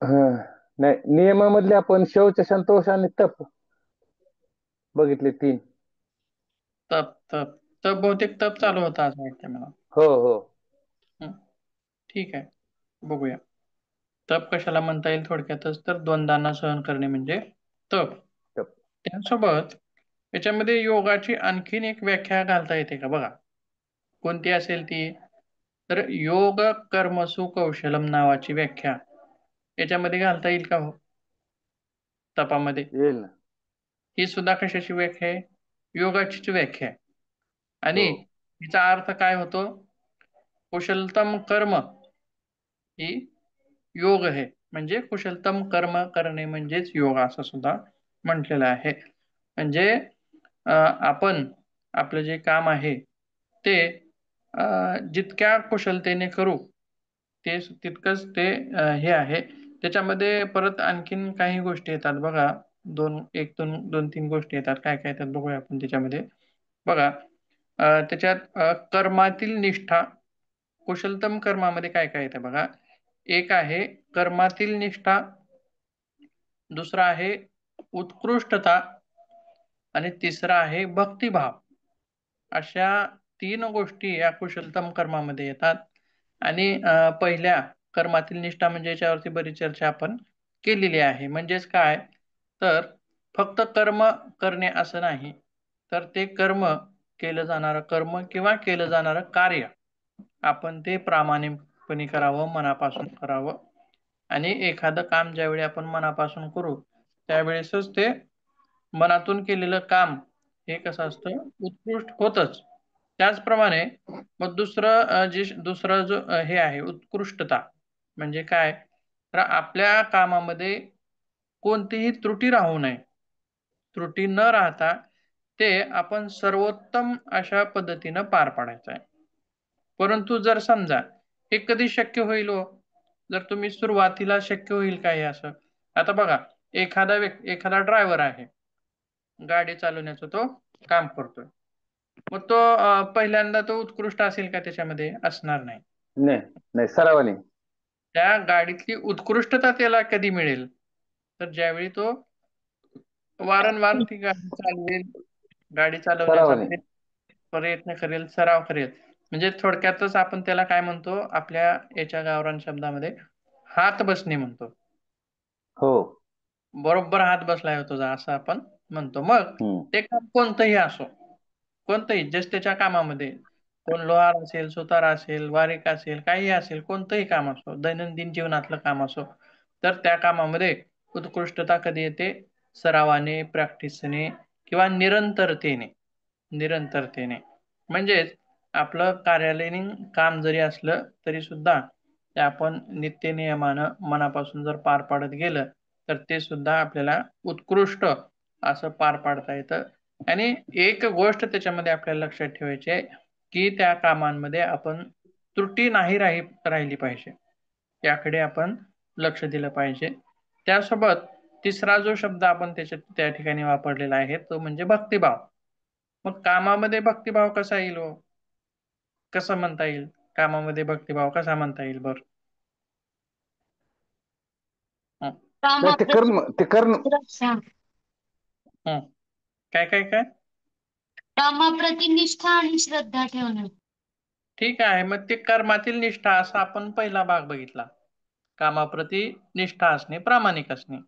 हा. नाही, नियमामधले आपण शौच, संतोष आणि तप बघितले तीन. तप तप तप बहुतेक तप चालू होता असं वाटतं मला. हो हो. हं, ठीक आहे, बघूया. तप कशाला म्हणता येईल थोडक्यातच, तर द्वंद्वांना सहन करणे म्हणजे तप. तप. त्यासोबत याच्यामध्ये योगाची आणखीन एक व्याख्या घालता येते का बघा. कोणती असेल ती? तर योग कर्मसु कौशलम नावाची व्याख्या याच्यामध्ये घालता येईल का हो, तपामध्ये? येईल ना. ही सुद्धा कशाची व्याख्या आहे? योगाचीच व्याख्या आहे. आणि हो. हिचा अर्थ काय होतो? कुशलतम कर्म ही योग आहे. म्हणजे कुशलतम कर्म करणे म्हणजेच योग असं सुद्धा म्हटलेलं आहे. म्हणजे आपण आपलं जे काम आहे ते जितक्या कुशलतेने करू ते तितकंच ते हे आहे. त्याच्यामध्ये परत आणखीन काही गोष्टी येतात बघा. दोन तीन गोष्टी येतात. काय काय येतात बघूया आपण त्याच्यामध्ये. बघा, त्याच्यात कर्मातील निष्ठा, कुशलतम कर्मामध्ये काय काय येतं बघा. एक आहे कर्मातील निष्ठा, दुसरा आहे उत्कृष्टता आणि तिसरा आहे भक्तिभाव. अशा तीन गोष्टी या कुशलतम कर्मामध्ये येतात. आणि पहिल्या कर्मातील निष्ठा म्हणजे याच्यावरती बरीच चर्चा आपण केलेली आहे. म्हणजेच काय, तर फक्त कर्म करणे असं नाही, तर ते कर्म केलं जाणारं कर्म किंवा केलं जाणारं कार्य आपण ते प्रामाणिकपणे करावं, मनापासून करावं. आणि एखादं काम ज्यावेळी आपण मनापासून करू त्यावेळेसच ते मनातून केलेलं काम हे कसं असतं, उत्कृष्ट होतच. त्याचप्रमाणे मग दुसरं जो हे आहे उत्कृष्टता, म्हणजे काय, तर आपल्या कामामध्ये कोणतीही त्रुटी राहू नये. त्रुटी न राहता ते आपण सर्वोत्तम अशा पद्धतीनं पार पाडायचं आहे. परंतु जर समजा हे कधी शक्य होईल हो? जर तुम्ही सुरुवातीला शक्य होईल का हे असं? आता बघा, एखादा ड्रायव्हर आहे, गाडी चालवण्याचं तो काम करतोय. मग तो पहिल्यांदा तो उत्कृष्ट असेल का त्याच्यामध्ये? असणार नाही. नाही. नाही, सरावाने. त्या गाडीतली उत्कृष्टता त्याला कधी मिळेल? तर ज्यावेळी तो वारंवार ती गाडी चालवेल, गाडी चालवण्याचा सरावाने. प्रयत्न करेल, सराव करेल. म्हणजे थोडक्यातच आपण त्याला काय म्हणतो आपल्या याच्या गावरान शब्दामध्ये, हात बसणे म्हणतो. हो. बरोबर हात बसलाय हो तुझा असं आपण म्हणतो. मग हम्म. ते काम कोणतंही असो, कोणतंही जस्ट त्याच्या कामामध्ये, कोण लोहार असेल, सुतार असेल, वारीक असेल, काही असेल, कोणतंही काम असो, दैनंदिन जीवनातलं काम असो, तर त्या कामामध्ये उत्कृष्टता कधी येते? सरावाने, प्रॅक्टिसने किंवा निरंतरतेने. म्हणजेच आपलं कार्यालयीन काम जरी असलं तरी सुद्धा ते आपण नित्यनियमानं मनापासून जर पार पाडत गेलं तर ते सुद्धा आपल्याला उत्कृष्ट असं पार पाडता येतं. आणि एक गोष्ट त्याच्यामध्ये आपल्याला लक्षात ठेवायची आहे, की त्या कामांमध्ये आपण त्रुटी नाही राहिली पाहिजे. याकडे आपण लक्ष दिलं पाहिजे. त्यासोबत तिसरा जो शब्द आपण त्या ठिकाणी वापरलेला आहे तो म्हणजे भक्तिभाव. मग कामामध्ये भक्तिभाव कसा येईल हो? कसं म्हणता येईल? कामामध्ये भक्तिभाव कसा म्हणता येईल बरं? हं, नाही, ते कामाप्रती कर्म, ते कर्म. श्रद्धा. हं. काय काय काय? कामाप्रती निष्ठा आणि श्रद्धा ठेवणं. ठीक आहे. मग ते कर्मातील निष्ठा असा आपण पहिला भाग बघितला. कामाप्रती निष्ठा असणे, प्रामाणिक असणे.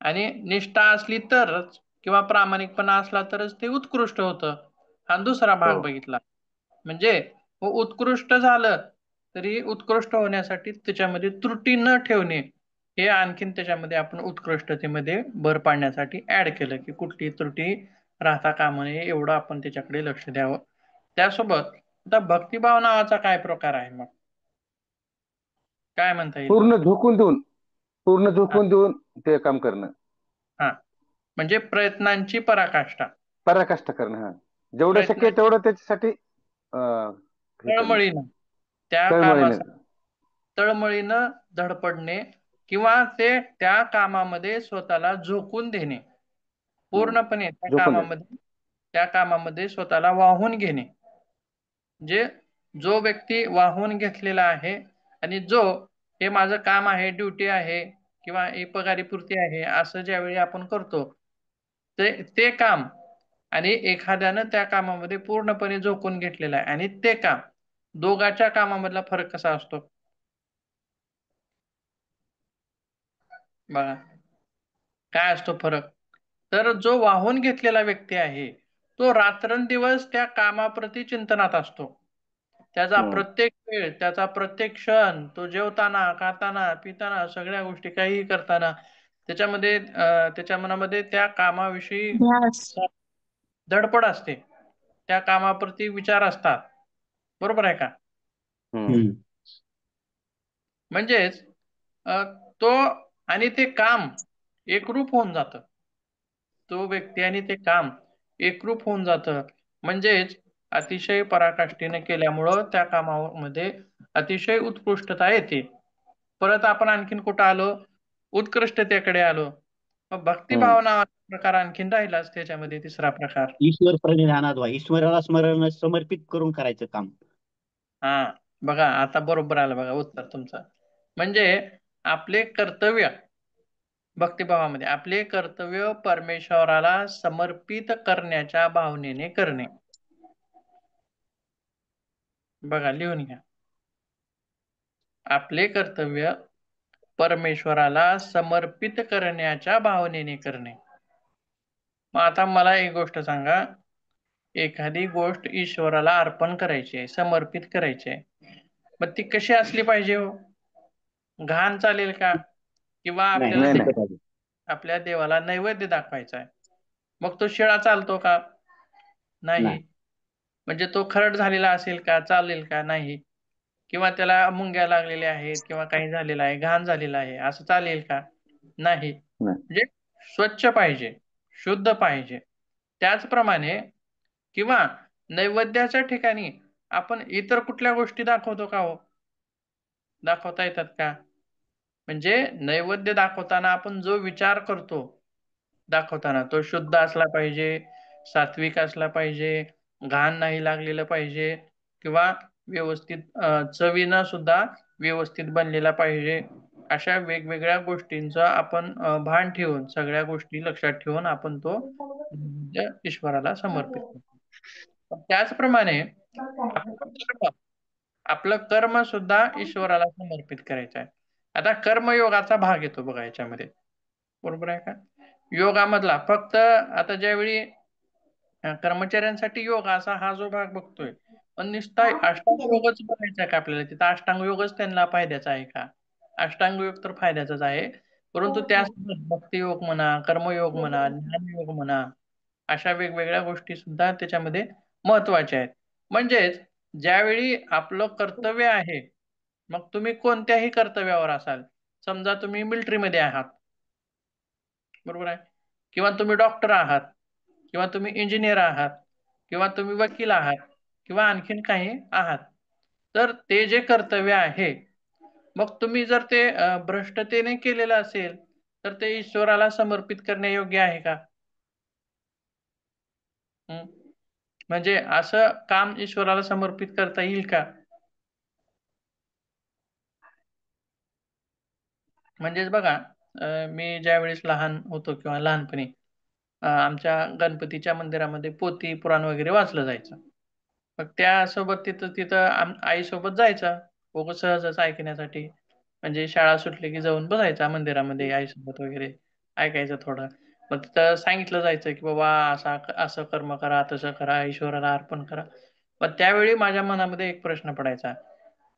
आणि निष्ठा असली तरच किंवा प्रामाणिकपणा असला तरच ते उत्कृष्ट होतं. हा दुसरा हो. भाग बघितला. म्हणजे उत्कृष्ट झालं तरी उत्कृष्ट होण्यासाठी त्याच्यामध्ये त्रुटी न ठेवणे हे आणखीन त्याच्यामध्ये आपण उत्कृष्टतेमध्ये भर पाडण्यासाठी ऍड केलं, की कुठली त्रुटी राहता कामा नये एवढं आपण त्याच्याकडे लक्ष द्यावं. त्यासोबत आता भक्तिभाव नावाचा काय प्रकार आहे मग? काय म्हणता येईल बरं? पूर्ण झोकून देऊन, पूर्ण हा झोकून देऊन ते काम करणं. हा. म्हणजे प्रयत्नांची पराकाष्ठा. पराकाष्ठा करणं. हा. जेवढं शक्य आहे प्रयत्नांची तेवढं त्याच्यासाठी हे करणं. तळमळीनं त्या तळमळीनं. कामासाठी तळमळीनं धडपडणे किंवा ते त्या कामामध्ये स्वतःला झोकून देणे, हम्म. पूर्णपणे झोकून देणं. त्या कामामध्ये स्वतःला वाहून घेणे. म्हणजे जो व्यक्ती वाहून घेतलेला आहे आणि जो हे माझं काम आहे, ड्युटी आहे किंवा हे पगारी पुरती आहे असं ज्यावेळी आपण करतो ते ते काम आणि एखाद्यानं त्या कामामध्ये पूर्णपणे झोकून घेतलेलं आहे आणि ते काम दोघांच्या कामामधला फरक कसा असतो बघा काय असतो फरक तर जो वाहून घेतलेला व्यक्ती आहे तो रात्रंदिवस त्या कामाप्रती चिंतनात असतो त्याचा प्रत्येक वेळ त्याचा प्रत्येक क्षण तो जेवताना खाताना पिताना सगळ्या गोष्टी काहीही करताना त्याच्यामध्ये त्याच्या मनामध्ये त्या कामाविषयी ध्यास. धडपड असते त्या कामाप्रती विचार असतात बरोबर आहे का म्हणजेच तो आणि ते काम एकरूप होऊन जातं तो व्यक्ती आणि ते काम एकरूप होऊन जातं म्हणजेच अतिशय पराकाष्ठेने केल्यामुळं त्या कामामध्ये अतिशय उत्कृष्टता येते परत आपण आणखीन कुठं आलो उत्कृष्टतेकडे आलो मग भक्तिभाव नावाचा प्रकार आणखीन राहिलाच त्याच्यामध्ये तिसरा प्रकार ईश्वर प्रणिधानात व्हा ईश्वराला स्मरण समर्पित करून करायचं काम. हा बघा आता बरोबर आलं बघा उत्तर तुमचं म्हणजे आपले कर्तव्य भक्तिभावामध्ये आपले कर्तव्य परमेश्वराला समर्पित करण्याच्या भावनेने करणे बघा लिहून घ्या आपले कर्तव्य परमेश्वराला समर्पित करण्याच्या भावनेने करणे मग आता मला एक गोष्ट सांगा एखादी गोष्ट ईश्वराला अर्पण करायची आहे समर्पित करायची आहे मग ती कशी असली पाहिजे हो घाण चालेल का किंवा आपल्याला आपल्या देवाला नैवेद्य दाखवायचा आहे मग तो शिळा चालतो का नाही म्हणजे तो खरड झालेला असेल का चालेल का नाही किंवा त्याला मुंग्या लागलेल्या आहेत किंवा काही झालेलं आहे घाण झालेला आहे असं चालेल का नाही म्हणजे स्वच्छ पाहिजे शुद्ध पाहिजे त्याचप्रमाणे किंवा नैवेद्याच्या ठिकाणी आपण इतर कुठल्या गोष्टी दाखवतो का हो दाखवता येतात का म्हणजे नैवेद्य दाखवताना आपण जो विचार करतो दाखवताना तो शुद्ध असला पाहिजे सात्विक असला पाहिजे घाण नाही लागलेलं पाहिजे किंवा व्यवस्थित चवीनं सुद्धा व्यवस्थित बनलेला पाहिजे अशा वेगवेगळ्या गोष्टींचा आपण भान ठेवून सगळ्या गोष्टी लक्षात ठेवून आपण तो ईश्वराला समर्पित करतो त्याचप्रमाणे आपलं कर्म सुद्धा ईश्वराला समर्पित करायचं आहे आता कर्मयोगाचा भाग येतो बघा याच्यामध्ये बरोबर आहे का योगामधला फक्त आता ज्यावेळी कर्मचाऱ्यांसाठी योग असा हा जो भाग बघतोय पण नुसता अष्टांग योगच बघायचा का आपल्याला तिथं अष्टांग योगच त्यांना फायद्याचा आहे का अष्टांग योग तर फायद्याचाच आहे परंतु त्यासोबत भक्तियोग म्हणा कर्मयोग म्हणा ज्ञानयोग म्हणा अशा वेगवेगळ्या गोष्टी सुद्धा त्याच्यामध्ये महत्वाच्या आहेत म्हणजेच ज्यावेळी आपलं कर्तव्य आहे मग तुम्ही कोणत्याही कर्तव्यावर असाल समजा तुम्ही मिलिटरीमध्ये आहात बरोबर आहे किंवा तुम्ही डॉक्टर आहात किंवा तुम्ही इंजिनियर आहात किंवा तुम्ही वकील आहात किंवा आणखीन काही आहात तर ते जे कर्तव्य आहे मग तुम्ही जर ते भ्रष्टतेने केलेलं असेल तर ते ईश्वराला समर्पित करणे योग्य आहे का म्हणजे असं काम ईश्वराला समर्पित करता येईल का म्हणजेच बघा मी ज्या वेळेस लहान होतो किंवा लहानपणी आमच्या गणपतीच्या मंदिरामध्ये पोथी पुराण वगैरे वाचलं जायचं मग त्यासोबत तिथं तिथं आईसोबत जायचा उगाच सहजच ऐकण्यासाठी म्हणजे शाळा सुटली की जाऊन बसायचा मंदिरामध्ये आईसोबत वगैरे ऐकायचं थोडं मग तिथं सांगितलं जायचं की बाबा असं असं कर्म करा तसं करा ईश्वराला अर्पण करा मग त्यावेळी माझ्या मनामध्ये एक प्रश्न पडायचा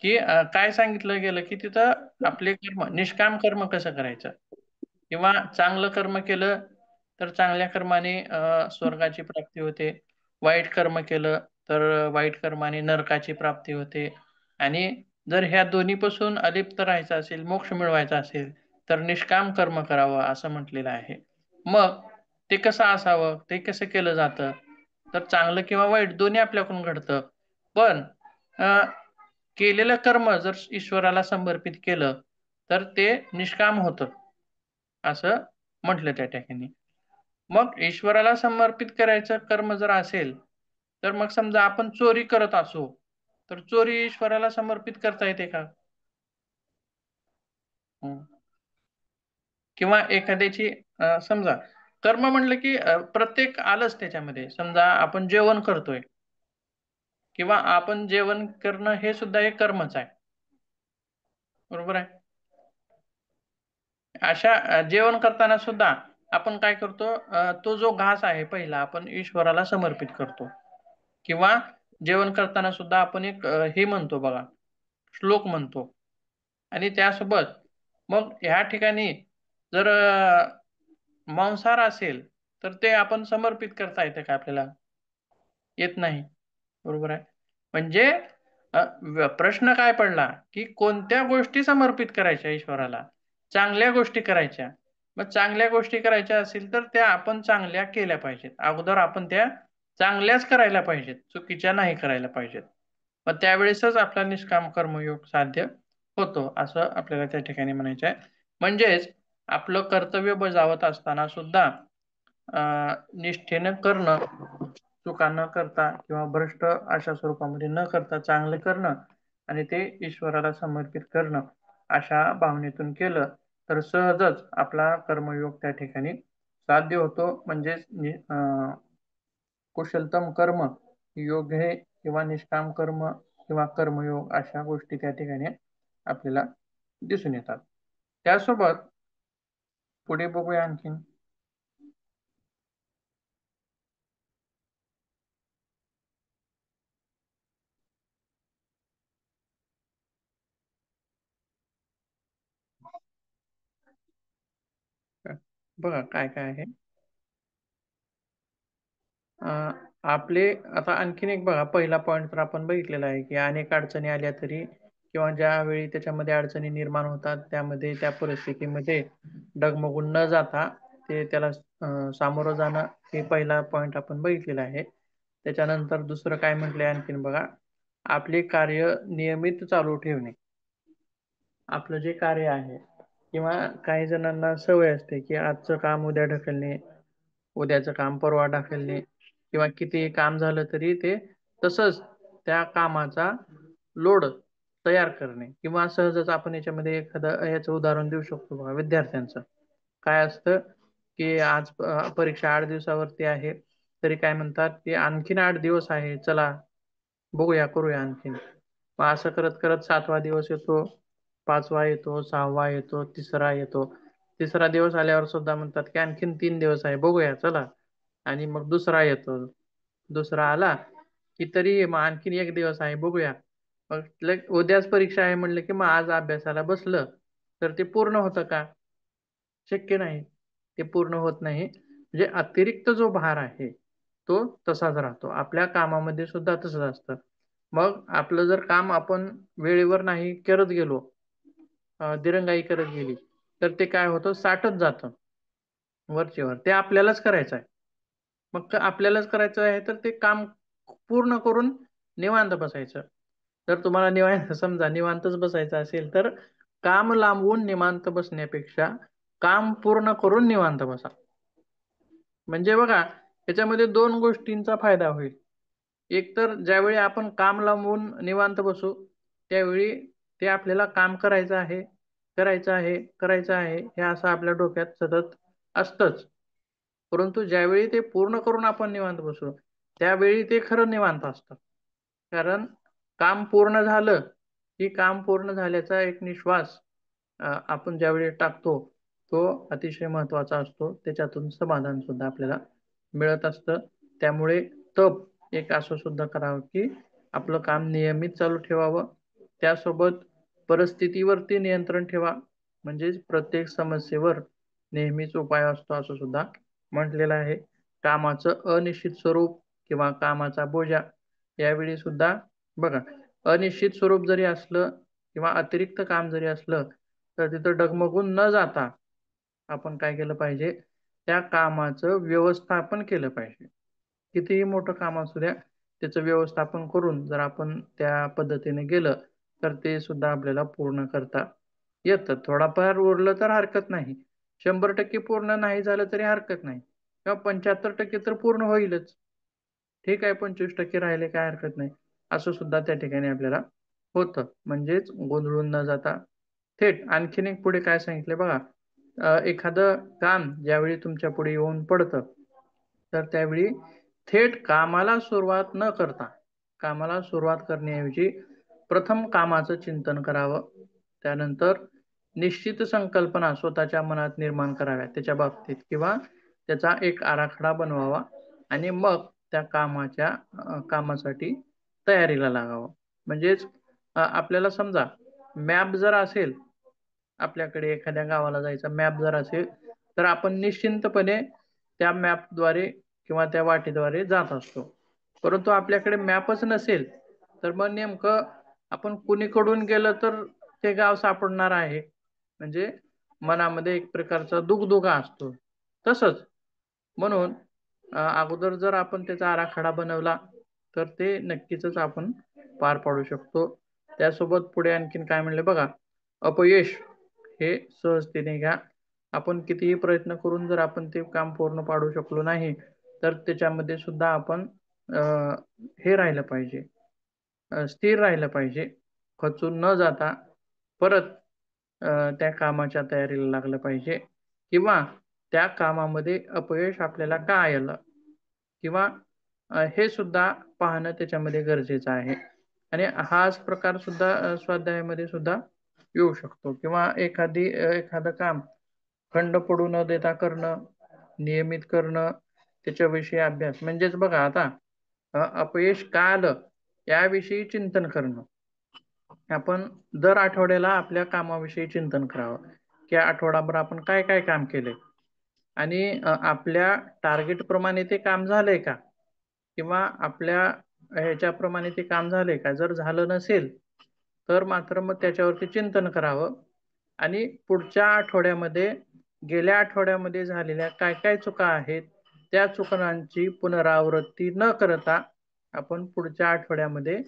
की काय सांगितलं गेलं की तिथं आपले कर्म निष्काम कर्म कसं करायचं किंवा चांगलं कर्म केलं तर चांगल्या कर्माने स्वर्गाची प्राप्ती होते वाईट कर्म केलं तर वाईट कर्माने नरकाची प्राप्ती होते आणि जर ह्या दोन्हीपासून अलिप्त राहायचं असेल मोक्ष मिळवायचा असेल तर निष्काम कर्म करावं असं म्हटलेलं आहे मग ते कसं असावं ते कसं केलं जातं तर चांगलं किंवा वाईट दोन्ही आपल्याकडून घडतं पण केलेलं कर्म जर ईश्वराला समर्पित केलं तर ते निष्काम होतं असं म्हटलं त्या ठिकाणी मग ईश्वराला समर्पित करायचं कर्म जर असेल तर मग समजा आपण चोरी करत असू तर चोरी ईश्वराला समर्पित करता येते का किंवा एखाद्याची समजा कर्म म्हणलं की प्रत्येक आलंच त्याच्यामध्ये. समजा आपण जेवण करतोय किंवा आपण जेवण करणं हे सुद्धा एक कर्मच आहे. बरोबर आहे. अशा जेवण करताना सुद्धा आपण काय करतो, तो जो घास आहे पहिला आपण ईश्वराला समर्पित करतो. किंवा जेवण करताना सुद्धा आपण एक हे म्हणतो बघा, श्लोक म्हणतो. आणि त्यासोबत मग ह्या ठिकाणी जर मांसाहार असेल तर ते आपण समर्पित करता येते का आपल्याला? येत नाही. बरोबर आहे. म्हणजे प्रश्न काय पडला की कोणत्या गोष्टी समर्पित करायच्या ईश्वराला? चांगल्या गोष्टी करायच्या. मग चांगल्या गोष्टी करायच्या असतील तर त्या आपण चांगल्या केल्या पाहिजेत. अगोदर आपण त्या चांगल्याच करायला पाहिजेत, चुकीच्या नाही करायला पाहिजेत. मग त्यावेळेसच आपला निष्काम कर्मयोग साध्य होतो, असं आपल्याला त्या ठिकाणी म्हणायचं आहे. म्हणजेच आपलं कर्तव्य बजावत असताना सुद्धा निष्ठेनं करणं, चुका न करता किंवा भ्रष्ट अशा स्वरूपामध्ये न करता चांगले करणं आणि ते ईश्वराला समर्पित करणं, अशा भावनेतून केलं तर सहजच आपला कर्मयोग त्या ठिकाणी साध्य होतो. म्हणजेच कुशलतम कर्म योग हे किंवा निष्काम कर्म किंवा कर्मयोग अशा गोष्टी त्या ठिकाणी आपल्याला दिसून येतात. त्यासोबत पुढे बघूया आणखीन. बघा काय काय आहे. आपले आता आणखीन एक बघा, पहिला पॉईंट तर आपण बघितलेला आहे की अनेक अडचणी आल्या तरी किंवा ज्यावेळी त्याच्यामध्ये अडचणी निर्माण होतात त्यामध्ये त्या परिस्थितीमध्ये डगमगून न जाता ते त्याला सामोरं जाणं, हे पहिला पॉईंट आपण बघितलेला आहे. त्याच्यानंतर दुसरं काय म्हटलंय आणखीन बघा, आपले कार्य नियमित चालू ठेवणे. आपलं जे कार्य आहे किंवा काही जणांना सवय असते की आजचं काम उद्या ढकलणे, उद्याचं काम परवा ढकलणे किंवा किती काम झालं तरी ते तसंच त्या कामाचा लोड तयार करणे. किंवा सहजच आपण याच्यामध्ये एखादं याचं उदाहरण देऊ शकतो बघा, विद्यार्थ्यांचं काय असतं की आज परीक्षा 8 दिवसावरती आहे, तरी काय म्हणतात की आणखीन 8 दिवस आहे, चला बघूया करूया आणखीन. मग असं करत करत 7वा दिवस येतो, 5वा येतो, 6वा येतो, 3रा येतो. 3रा दिवस आल्यावर सुद्धा म्हणतात की आणखीन 3 दिवस आहे, बघूया चला. आणि मग दुसरा येतो, दुसरा आला की तरी मग आणखीन 1 दिवस आहे, बघूया. मग उद्याच परीक्षा आहे म्हणलं की मग आज अभ्यासाला बसलं तर ते पूर्ण होतं का? शक्य नाही, ते पूर्ण होत नाही. म्हणजे अतिरिक्त जो भार आहे तो तसाच राहतो. आपल्या कामामध्ये सुद्धा तसंच असतं. मग आपलं जर काम आपण वेळेवर नाही करत गेलो, दिरंगाई करत गेली, तर ते काय होतं, साठत जातं वरचेवर. ते आपल्यालाच करायचं आहे. मग आपल्यालाच करायचं आहे तर ते काम पूर्ण करून निवांत बसायचं. जर तुम्हाला निवांत समजा निवांतच बसायचं असेल तर काम लांबवून निवांत बसण्यापेक्षा काम पूर्ण करून निवांत बसा. म्हणजे बघा, याच्यामध्ये 2 गोष्टींचा फायदा होईल. एक तर ज्यावेळी आपण काम लांबवून निवांत बसू त्यावेळी ते आपल्याला काम करायचं आहे, करायचं आहे, करायचं आहे, हे असं आपल्या डोक्यात सतत असतंच. परंतु ज्यावेळी ते पूर्ण करून आपण निवांत बसू त्यावेळी ते खरं निवांत असतं. कारण काम पूर्ण झालं की काम पूर्ण झाल्याचा एक निश्वास आपण ज्यावेळी टाकतो तो अतिशय महत्वाचा असतो. त्याच्यातून समाधान सुद्धा आपल्याला मिळत असतं. त्यामुळे तप एक असं सुद्धा करावं की आपलं काम नियमित चालू ठेवावं. त्यासोबत परिस्थितीवरती नियंत्रण ठेवा. म्हणजेच प्रत्येक समस्येवर नेहमीच उपाय असतो असं सुद्धा म्हटलेलं आहे. कामाचं अनिश्चित स्वरूप किंवा कामाचा बोजा यावेळी सुद्धा बघा, अनिश्चित स्वरूप जरी असलं किंवा अतिरिक्त काम जरी असलं तर तिथं डगमगून न जाता आपण काय केलं पाहिजे, त्या कामाचं व्यवस्थापन केलं पाहिजे. कितीही मोठं काम असू द्या त्याचं व्यवस्थापन करून जर आपण त्या पद्धतीने गेलं तर ते सुद्धा आपल्याला पूर्ण करता येतं. थोडाफार उरलं तर हरकत नाही, 100% पूर्ण नाही झालं तरी हरकत नाही, किंवा 75% तर पूर्ण होईलच, ठीक आहे, 25% राहिले काय हरकत नाही, असं सुद्धा त्या ठिकाणी आपल्याला होतं. म्हणजेच गोंधळून न जाता थेट आणखीन एक पुढे काय सांगितले बघा, एखादं काम ज्यावेळी तुमच्या पुढे येऊन पडतं, तर त्यावेळी थेट कामाला सुरुवात न करता, कामाला सुरुवात करण्याऐवजी प्रथम कामाचं चिंतन करावं. त्यानंतर निश्चित संकल्पना स्वतःच्या मनात निर्माण कराव्या त्याच्या बाबतीत, किंवा त्याचा एक आराखडा बनवावा आणि मग त्या कामासाठी तयारीला लागावं. म्हणजेच आपल्याला समजा मॅप जर असेल, आपल्याकडे एखाद्या गावाला जायचा मॅप जर असेल, तर आपण निश्चिंतपणे त्या मॅपद्वारे किंवा त्या वाटेद्वारे जात असतो. परंतु आपल्याकडे मॅपच नसेल, तर मग नेमकं आपण कुणीकडून गेलं तर ते गाव सापडणार आहे, म्हणजे मनामध्ये एक प्रकारचा दुगदुगा असतो. तसंच म्हणून अगोदर जर आपण त्याचा आराखडा बनवला, तर ते नक्कीच आपण पार पाडू शकतो. त्यासोबत पुढे आणखीन काय म्हणले बघा, अपयश हे सहजतेने घ्या. आपण कितीही प्रयत्न करून जर आपण ते काम पूर्ण पाडू शकलो नाही, तर त्याच्यामध्ये सुद्धा आपण हे राहिलं पाहिजे, स्थिर राहिलं पाहिजे. खचून न जाता परत त्या कामाच्या तयारीला लागलं पाहिजे, किंवा त्या कामामध्ये अपयश आपल्याला का आलं, किंवा हे सुद्धा पाहणं त्याच्यामध्ये गरजेचं आहे. आणि हाच प्रकार सुद्धा स्वाध्यायामध्ये सुद्धा येऊ शकतो. किंवा एखादं काम खंड पडू न देता करणं, नियमित करणं, त्याच्याविषयी अभ्यास. म्हणजेच बघा आता अपयश का आलं याविषयी चिंतन करणं. आपण दर आठवड्याला आपल्या कामाविषयी चिंतन करावं, की आठवडाभर आपण काय काय काम केले आणि आपल्या टार्गेट प्रमाणे ते काम झालंय का, किंवा आपल्या ह्याच्याप्रमाणे ते काम झालंय का. जर झालं नसेल, तर मात्र मग त्याच्यावरती चिंतन करावं आणि पुढच्या आठवड्यामध्ये गेल्या आठवड्यामध्ये झालेल्या काय काय चुका आहेत, त्या चुकांची पुनरावृत्ती न करता आपण पुढच्या आठवड्यामध्ये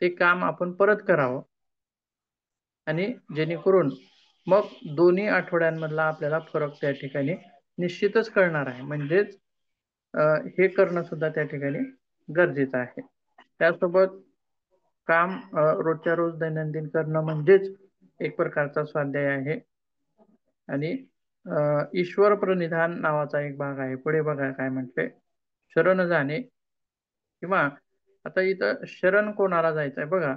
ते काम आपण परत करावं. आणि जेणेकरून मग दोन्ही आठवड्यांमधला आपल्याला फरक त्या ठिकाणी निश्चितच कळणार आहे. म्हणजेच हे करणं सुद्धा त्या ठिकाणी गरजेचं आहे. त्यासोबत काम रोजच्या रोज दैनंदिन करणं म्हणजेच एक प्रकारचा स्वाध्याय आहे. आणि ईश्वर प्रणिधान नावाचा एक भाग आहे. पुढे बघा काय म्हणते, शरण जाणे. किंवा आता इथं शरण कोणाला जायचंय बघा,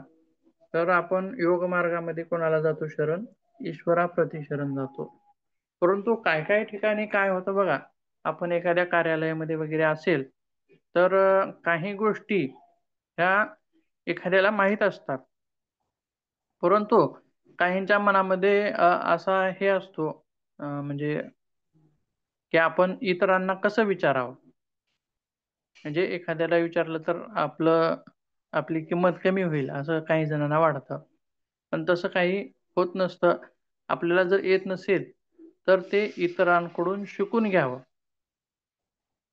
तर आपण योग मार्गामध्ये कोणाला जातो शरण, ईश्वराप्रती शरण जातो. परंतु काय काय ठिकाणी काय होतं बघा, आपण एखाद्या कार्यालयामध्ये वगैरे असेल, तर काही गोष्टी ह्या एखाद्याला माहीत असतात, परंतु काहींच्या मनामध्ये असा हे असतो, म्हणजे की आपण इतरांना कसं विचारावं. म्हणजे एखाद्याला विचारलं तर आपली किंमत कमी होईल असं काही जणांना वाटतं. पण तसं काही होत नसतं. आपल्याला जर येत नसेल, तर ते इतरांकडून शिकून घ्यावं.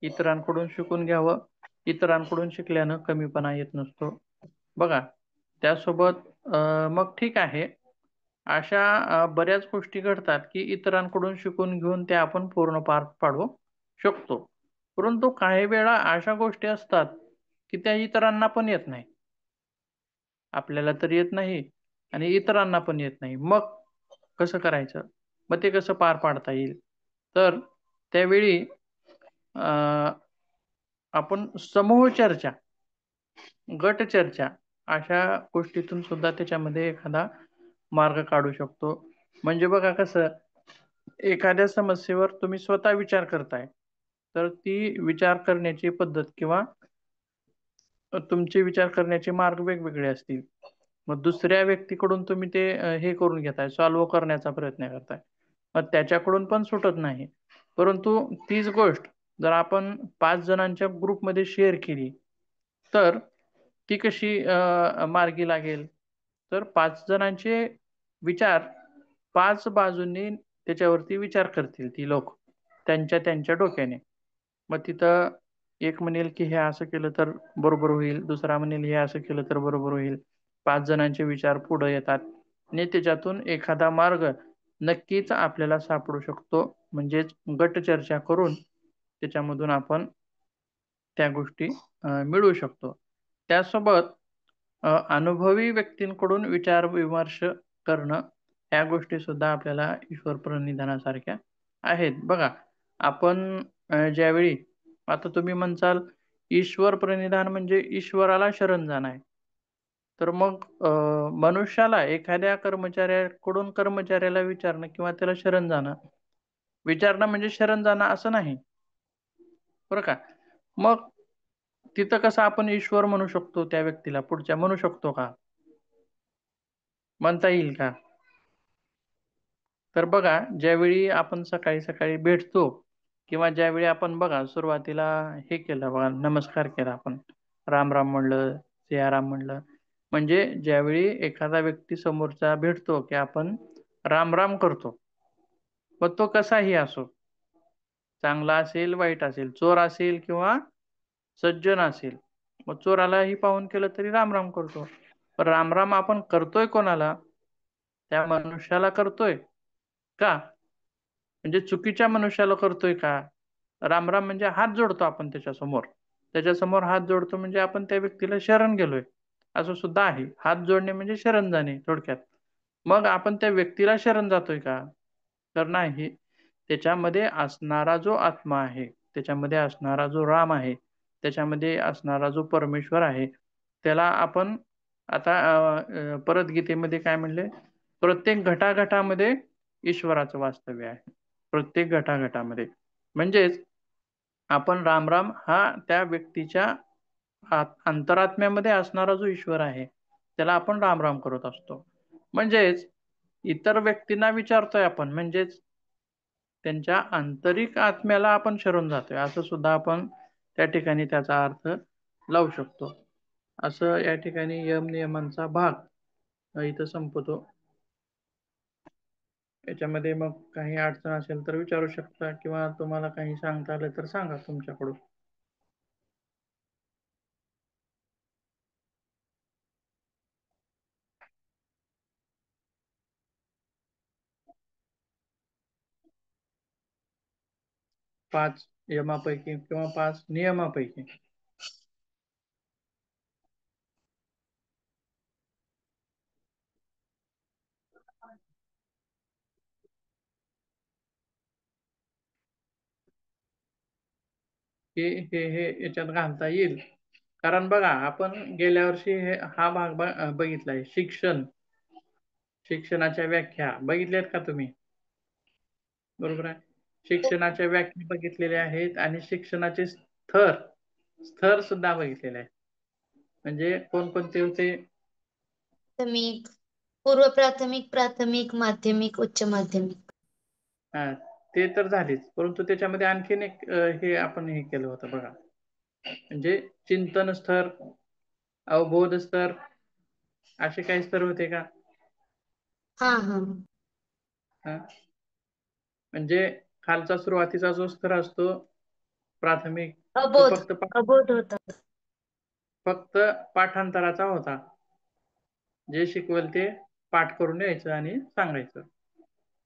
इतरांकडून शिकून घ्यावं. इतरांकडून शिकल्यानं कमीपणा येत नसतो. बघा, त्यासोबत मग ठीक आहे, अशा बऱ्याच गोष्टी घडतात की इतरांकडून शिकून घेऊन त्या आपण पूर्ण पार पाडू शकतो. परंतु काही वेळा अशा गोष्टी असतात की त्या इतरांना पण येत नाही. आपल्याला तर येत नाही आणि इतरांना पण येत नाही. मग कसं करायचं? मग ते कसं पार पाडता येईल? तर त्यावेळी आपण समूह चर्चा, गट चर्चा अशा गोष्टीतून सुद्धा त्याच्यामध्ये एखादा मार्ग काढू शकतो. म्हणजे बघा कसं, एखाद्या समस्येवर तुम्ही स्वतः विचार करताय, तर ती विचार करण्याची पद्धत किंवा तुमचे विचार करण्याचे मार्ग वेगवेगळे असतील. मग दुसऱ्या व्यक्तीकडून तुम्ही ते हे करून घेताय, सॉल्व्ह करण्याचा प्रयत्न करताय. मग त्याच्याकडून पण सुटत नाही. परंतु तीच गोष्ट जर आपण 5 जणांच्या ग्रुपमध्ये शेअर केली, तर ती कशी मार्गी लागेल? तर 5 जणांचे विचार 5 बाजूंनी त्याच्यावरती विचार करतील ती लोक, त्यांच्या त्यांच्या डोक्याने. मग तिथं एक म्हणेल की हे असं केलं तर बरोबर होईल, दुसरा म्हणेल हे असं केलं तर बरोबर होईल. 5 जणांचे विचार पुढे येतात आणि त्याच्यातून एखादा मार्ग नक्कीच आपल्याला सापडू शकतो. म्हणजेच गट चर्चा करून त्याच्यामधून आपण त्या गोष्टी मिळवू शकतो. त्यासोबत अनुभवी व्यक्तींकडून विचार विमर्श करणं ह्या गोष्टी सुद्धा आपल्याला ईश्वर प्रणिधानासारख्या आहेत. बघा, आपण ज्यावेळी आता तुम्ही म्हणसाल ईश्वर प्रणिधान म्हणजे ईश्वराला शरण जाणं आहे. तर मग मनुष्याला एखाद्या कर्मचाऱ्याकडून कर्मचाऱ्याला विचारणं किंवा त्याला शरण जाणं, विचारणं म्हणजे शरण जाणं असं नाही, बरं का. मग तिथं कसं आपण ईश्वर म्हणू शकतो त्या व्यक्तीला, पुढच्या म्हणू शकतो का? म्हणता येईल का? तर बघा, ज्यावेळी आपण सकाळी सकाळी भेटतो किंवा ज्यावेळी आपण बघा सुरुवातीला हे केलं बघा, नमस्कार केला आपण, राम राम म्हणलं, सियाराम म्हणलं, म्हणजे ज्यावेळी एखादा व्यक्ती समोरचा भेटतो की आपण राम राम करतो. मग तो कसाही असो, चांगला असेल वाईट असेल, चोर असेल किंवा सज्जन असेल, मग चोरालाही पाहून केलं तरी राम राम करतो. पण राम राम आपण करतोय कोणाला? त्या मनुष्याला करतोय का? म्हणजे चुकीच्या मनुष्याला करतोय का? रामराम म्हणजे हात जोडतो आपण त्याच्यासमोर हात जोडतो म्हणजे आपण त्या व्यक्तीला शरण गेलोय असं सुद्धा आहे. हात जोडणे म्हणजे शरण जाणे थोडक्यात. मग आपण त्या व्यक्तीला शरण जातोय का? तर नाही. त्याच्यामध्ये असणारा जो आत्मा आहे, त्याच्यामध्ये असणारा जो राम आहे, त्याच्यामध्ये असणारा जो परमेश्वर आहे, त्याला आपण आता परत गीतेमध्ये काय म्हणले? प्रत्येक घटाघटामध्ये ईश्वराचं वास्तव्य आहे. प्रत्येक घटाघटामध्ये. म्हणजेच आपण रामराम हा त्या व्यक्तीच्या अंतरात्म्यामध्ये असणारा जो ईश्वर आहे, त्याला आपण रामराम करत असतो. म्हणजेच इतर व्यक्तींना विचारतोय आपण, म्हणजेच त्यांच्या आंतरिक आत्म्याला आपण शरण जातोय, असं सुद्धा आपण त्या ठिकाणी त्याचा अर्थ लावू शकतो. असं या ठिकाणी यम नियमांचा भाग इथं संपतो. याच्यामध्ये मग काही अडचण असेल तर विचारू शकता किंवा तुम्हाला काही सांगता आलं तर सांगा तुमच्याकडून. पाच यमापैकी किंवा पाच नियमापैकी हे याच्यात घालता येईल. कारण बघा, आपण गेल्या वर्षी हा भाग बघितलाय, शिक्षणाच्या व्याख्या बघितल्यात का तुम्ही? बरोबर आहे. शिक्षणाच्या व्याख्या बघितलेल्या आहेत आणि शिक्षणाचे स्तर सुद्धा बघितलेले आहेत. म्हणजे कोणकोणते होते? प्राथमिक, पूर्व प्राथमिक, प्राथमिक, माध्यमिक, उच्च माध्यमिक. हा, ते तर झालेच, परंतु त्याच्यामध्ये आणखीन एक हे आपण हे केलं होतं बघा, म्हणजे चिंतन स्तर, अवबोध स्तर, असे काही स्तर होते का? हा हा. हा? म्हणजे खालचा सुरुवातीचा जो स्तर असतो प्राथमिक, तो अबोध, अबोध होता. फक्त पाठांतराचा होता. जे शिकवेल ते पाठ करून यायचं आणि सांगायचं.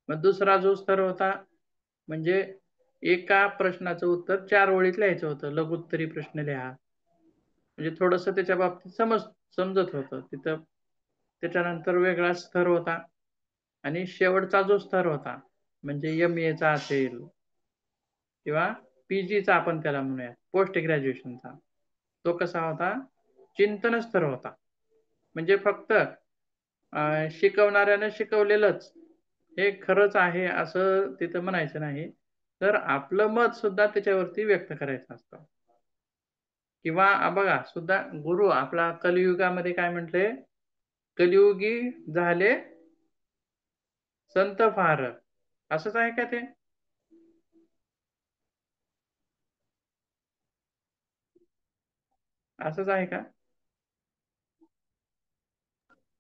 मग दुसरा जो स्तर होता, म्हणजे एका प्रश्नाचं उत्तर 4 ओळीत लिहायचं होतं, लघुत्तरी प्रश्न लिहा. म्हणजे थोडस त्याच्या बाबतीत समजत होतं तिथं. त्याच्यानंतर वेगळा स्तर होता आणि शेवटचा जो स्तर होता, म्हणजे MA चा असेल किंवा PG चा आपण त्याला म्हणूया, पोस्ट ग्रॅज्युएशनचा, तो कसा होता? चिंतन स्तर होता. म्हणजे फक्त शिकवणाऱ्याने शिकवलेलंच हे खरंच आहे असं तिथं म्हणायचं नाही, तर आपलं मत सुद्धा त्याच्यावरती व्यक्त करायचं असतं. किंवा बघा सुद्धा, गुरु आपला कलियुगामध्ये काय म्हटले? कलियुगी झाले संत फार. असंच आहे का ते? असंच आहे का?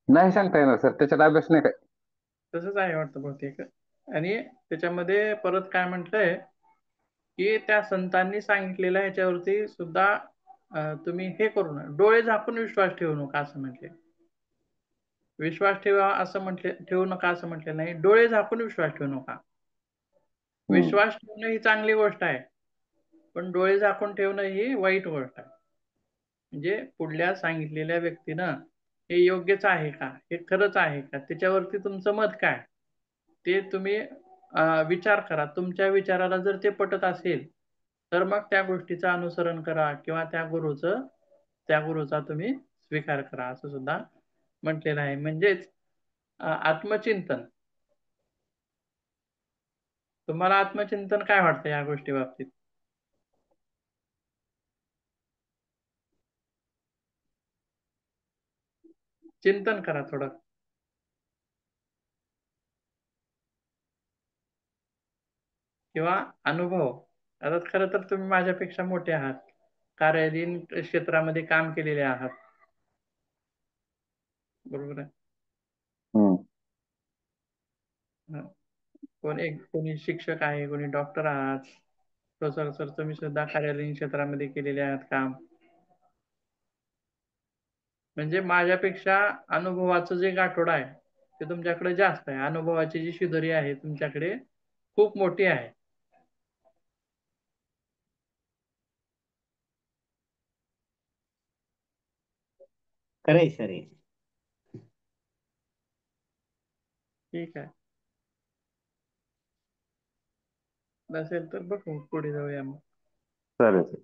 नाही सांगता येणार सर, त्याच्यात अभ्यास नाही काय. तसंच आहे वाटतं बहुतेक. आणि त्याच्यामध्ये परत काय म्हटलंय की त्या संतांनी सांगितलेल्या ह्याच्यावरती सुद्धा तुम्ही हे करू नका, डोळे झाकून विश्वास ठेवू नका असं म्हटले. विश्वास ठेवा असं म्हटले, ठेवू नका असं म्हटले नाही, डोळे झाकून विश्वास ठेवू नका. विश्वास ठेवणं ही चांगली गोष्ट आहे, पण डोळे झाकून ठेवणं ही वाईट गोष्ट आहे. म्हणजे पुढल्या सांगितलेल्या व्यक्तीनं हे योग्यच आहे का, हे खरंच आहे का, त्याच्यावरती तुमचं मत काय, ते तुम्ही विचार करा. तुमच्या विचाराला जर ते पटत असेल तर मग त्या गोष्टीचं अनुसरण करा किंवा त्या गुरुचा तुम्ही स्वीकार करा असं सुद्धा म्हटलेलं आहे. म्हणजेच आत्मचिंतन. तुम्हाला आत्मचिंतन काय वाटतं या गोष्टी बाबतीत? चिंतन करा थोडं. किंवा अनुभव. आता खरं तर तुम्ही माझ्यापेक्षा मोठे आहात. कार्यालयीन क्षेत्रामध्ये काम केलेले आहात. बरोबर आहे. कोणी शिक्षक आहे, कोणी डॉक्टर आहात. प्रोफेसर सर तुम्ही सुद्धा कार्यालयीन क्षेत्रामध्ये केलेले आहात काम. म्हणजे माझ्यापेक्षा अनुभवाचं जे गाठोड आहे ते तुमच्याकडे जास्त आहे. अनुभवाची जी शिदोरी आहे तुमच्याकडे खूप मोठी आहे. खरंय सर हे. ठीक आहे. नसेल तर बघू पुढे जाऊया मग. चालेल.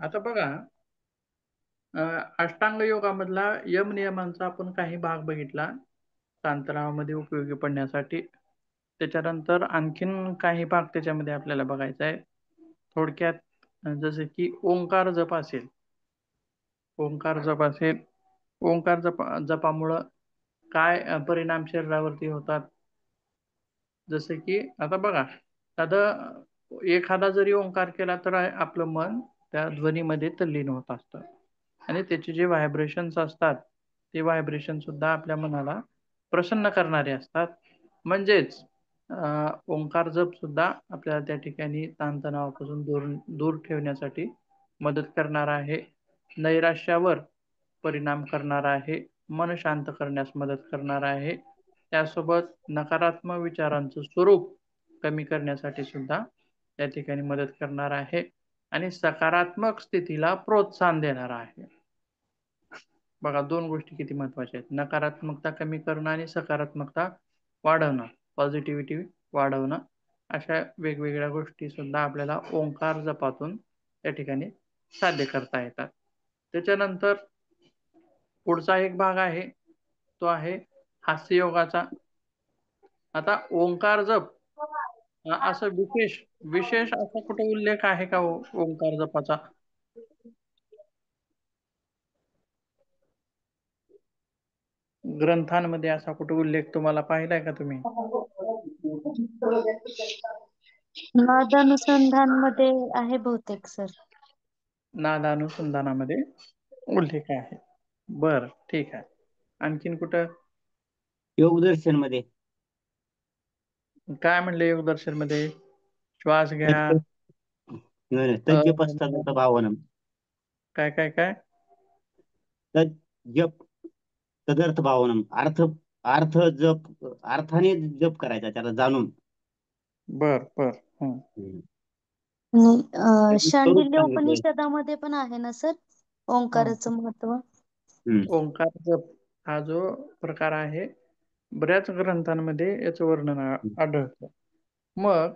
आता बघा अष्टांग योगामधला यम नियमांचा आपण काही भाग बघितला ताणतणावामध्ये उपयोगी पडण्यासाठी. त्याच्यानंतर आणखीन काही भाग त्याच्यामध्ये आपल्याला बघायचा आहे. थोडक्यात जसे की ओंकार जप असेल. ओंकार जपामुळं काय परिणाम शरीरावरती होतात. जसे की आता बघा एखादा जरी ओंकार केला तर आपलं मन त्या ध्वनीमध्ये तल्लीन होत असतं आणि त्याचे जे व्हायब्रेशन्स असतात ते व्हायब्रेशन सुद्धा आपल्या मनाला प्रसन्न करणारे असतात. म्हणजेच ओंकार जप सुद्धा आपल्याला त्या ठिकाणी ताणतणावापासून दूर ठेवण्यासाठी मदत करणार आहे. नैराश्यावर परिणाम करणार आहे. मन शांत करण्यास मदत करणार आहे. त्यासोबत नकारात्मक विचारांचं स्वरूप कमी करण्यासाठी सुद्धा त्या ठिकाणी मदत करणार आहे आणि सकारात्मक स्थितीला प्रोत्साहन देणार आहे. बघा दोन गोष्टी किती महत्वाच्या आहेत. नकारात्मकता कमी करणं आणि सकारात्मकता वाढवणं, पॉझिटिव्हिटी वाढवणं. अशा वेगवेगळ्या गोष्टी सुद्धा आपल्याला ओंकार जपातून त्या ठिकाणी साध्य करता येतात. त्याच्यानंतर पुढचा एक भाग आहे तो आहे हास्ययोगाचा. आता ओंकार जप असं विशेष असा कुठे उल्लेख आहे का ओंकार जपाचा? ग्रंथांमध्ये असा कुठे उल्लेख तुम्हाला पाहिलाय का तुम्ही? नादानुसंधान मध्ये आहे बहुतेक सर. नादानुसंधानामध्ये उल्लेख आहे. बर ठीक आहे. आणखीन कुठं? योगदर्शन मध्ये. काय म्हणले योगदर्शन मध्ये? श्वास घ्या. तज्जपस्तदर्थ भावनम. काय काय काय? तज्जप तदर्थ भावनम. अर्थ जप अर्थाने जप करायचा त्याला जाणून. बर बर. शांडिल्य उपनिषदामध्ये पण आहे ना सर ओंकाराचं महत्व. ओंकार जप हा जो प्रकार आहे बऱ्याच ग्रंथांमध्ये याचं वर्णन आढळतं. मग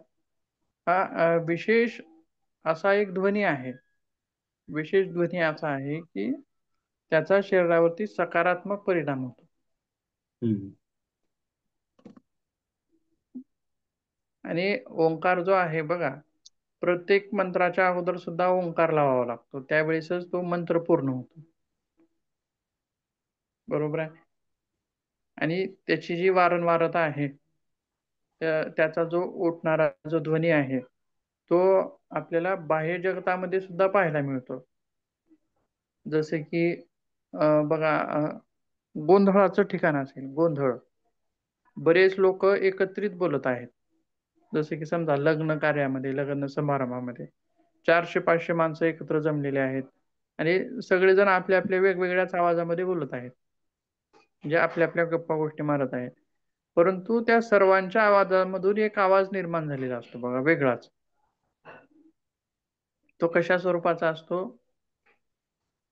हा विशेष असा एक ध्वनी आहे. विशेष ध्वनी असा आहे की त्याचा शरीरावरती सकारात्मक परिणाम होतो. आणि ओंकार जो आहे बघा प्रत्येक मंत्राच्या अगोदर सुद्धा ओंकार लावावा लागतो. त्यावेळेसच तो मंत्र पूर्ण होतो. बरोबर आहे. आणि त्याची जी वारंवारता आहे त्याचा जो उठणारा जो ध्वनी आहे तो आपल्याला बाह्य जगतामध्ये सुद्धा पाहायला मिळतो. जसे की बघा गोंधळाचं ठिकाण असेल. गोंधळ बरेच लोक एकत्रित बोलत आहेत. जसे की समजा लग्न कार्यामध्ये लग्न समारंभामध्ये 400-500 माणसं एकत्र जमलेले आहेत आणि सगळेजण आपल्या आपल्या वेगवेगळ्याच आवाजामध्ये बोलत आहेत. म्हणजे आपल्या आपल्या गप्पा गोष्टी मारत आहेत. परंतु त्या सर्वांच्या आवाजामधून एक आवाज निर्माण झालेला असतो बघा, वेगळाच. तो कशा स्वरूपाचा असतो?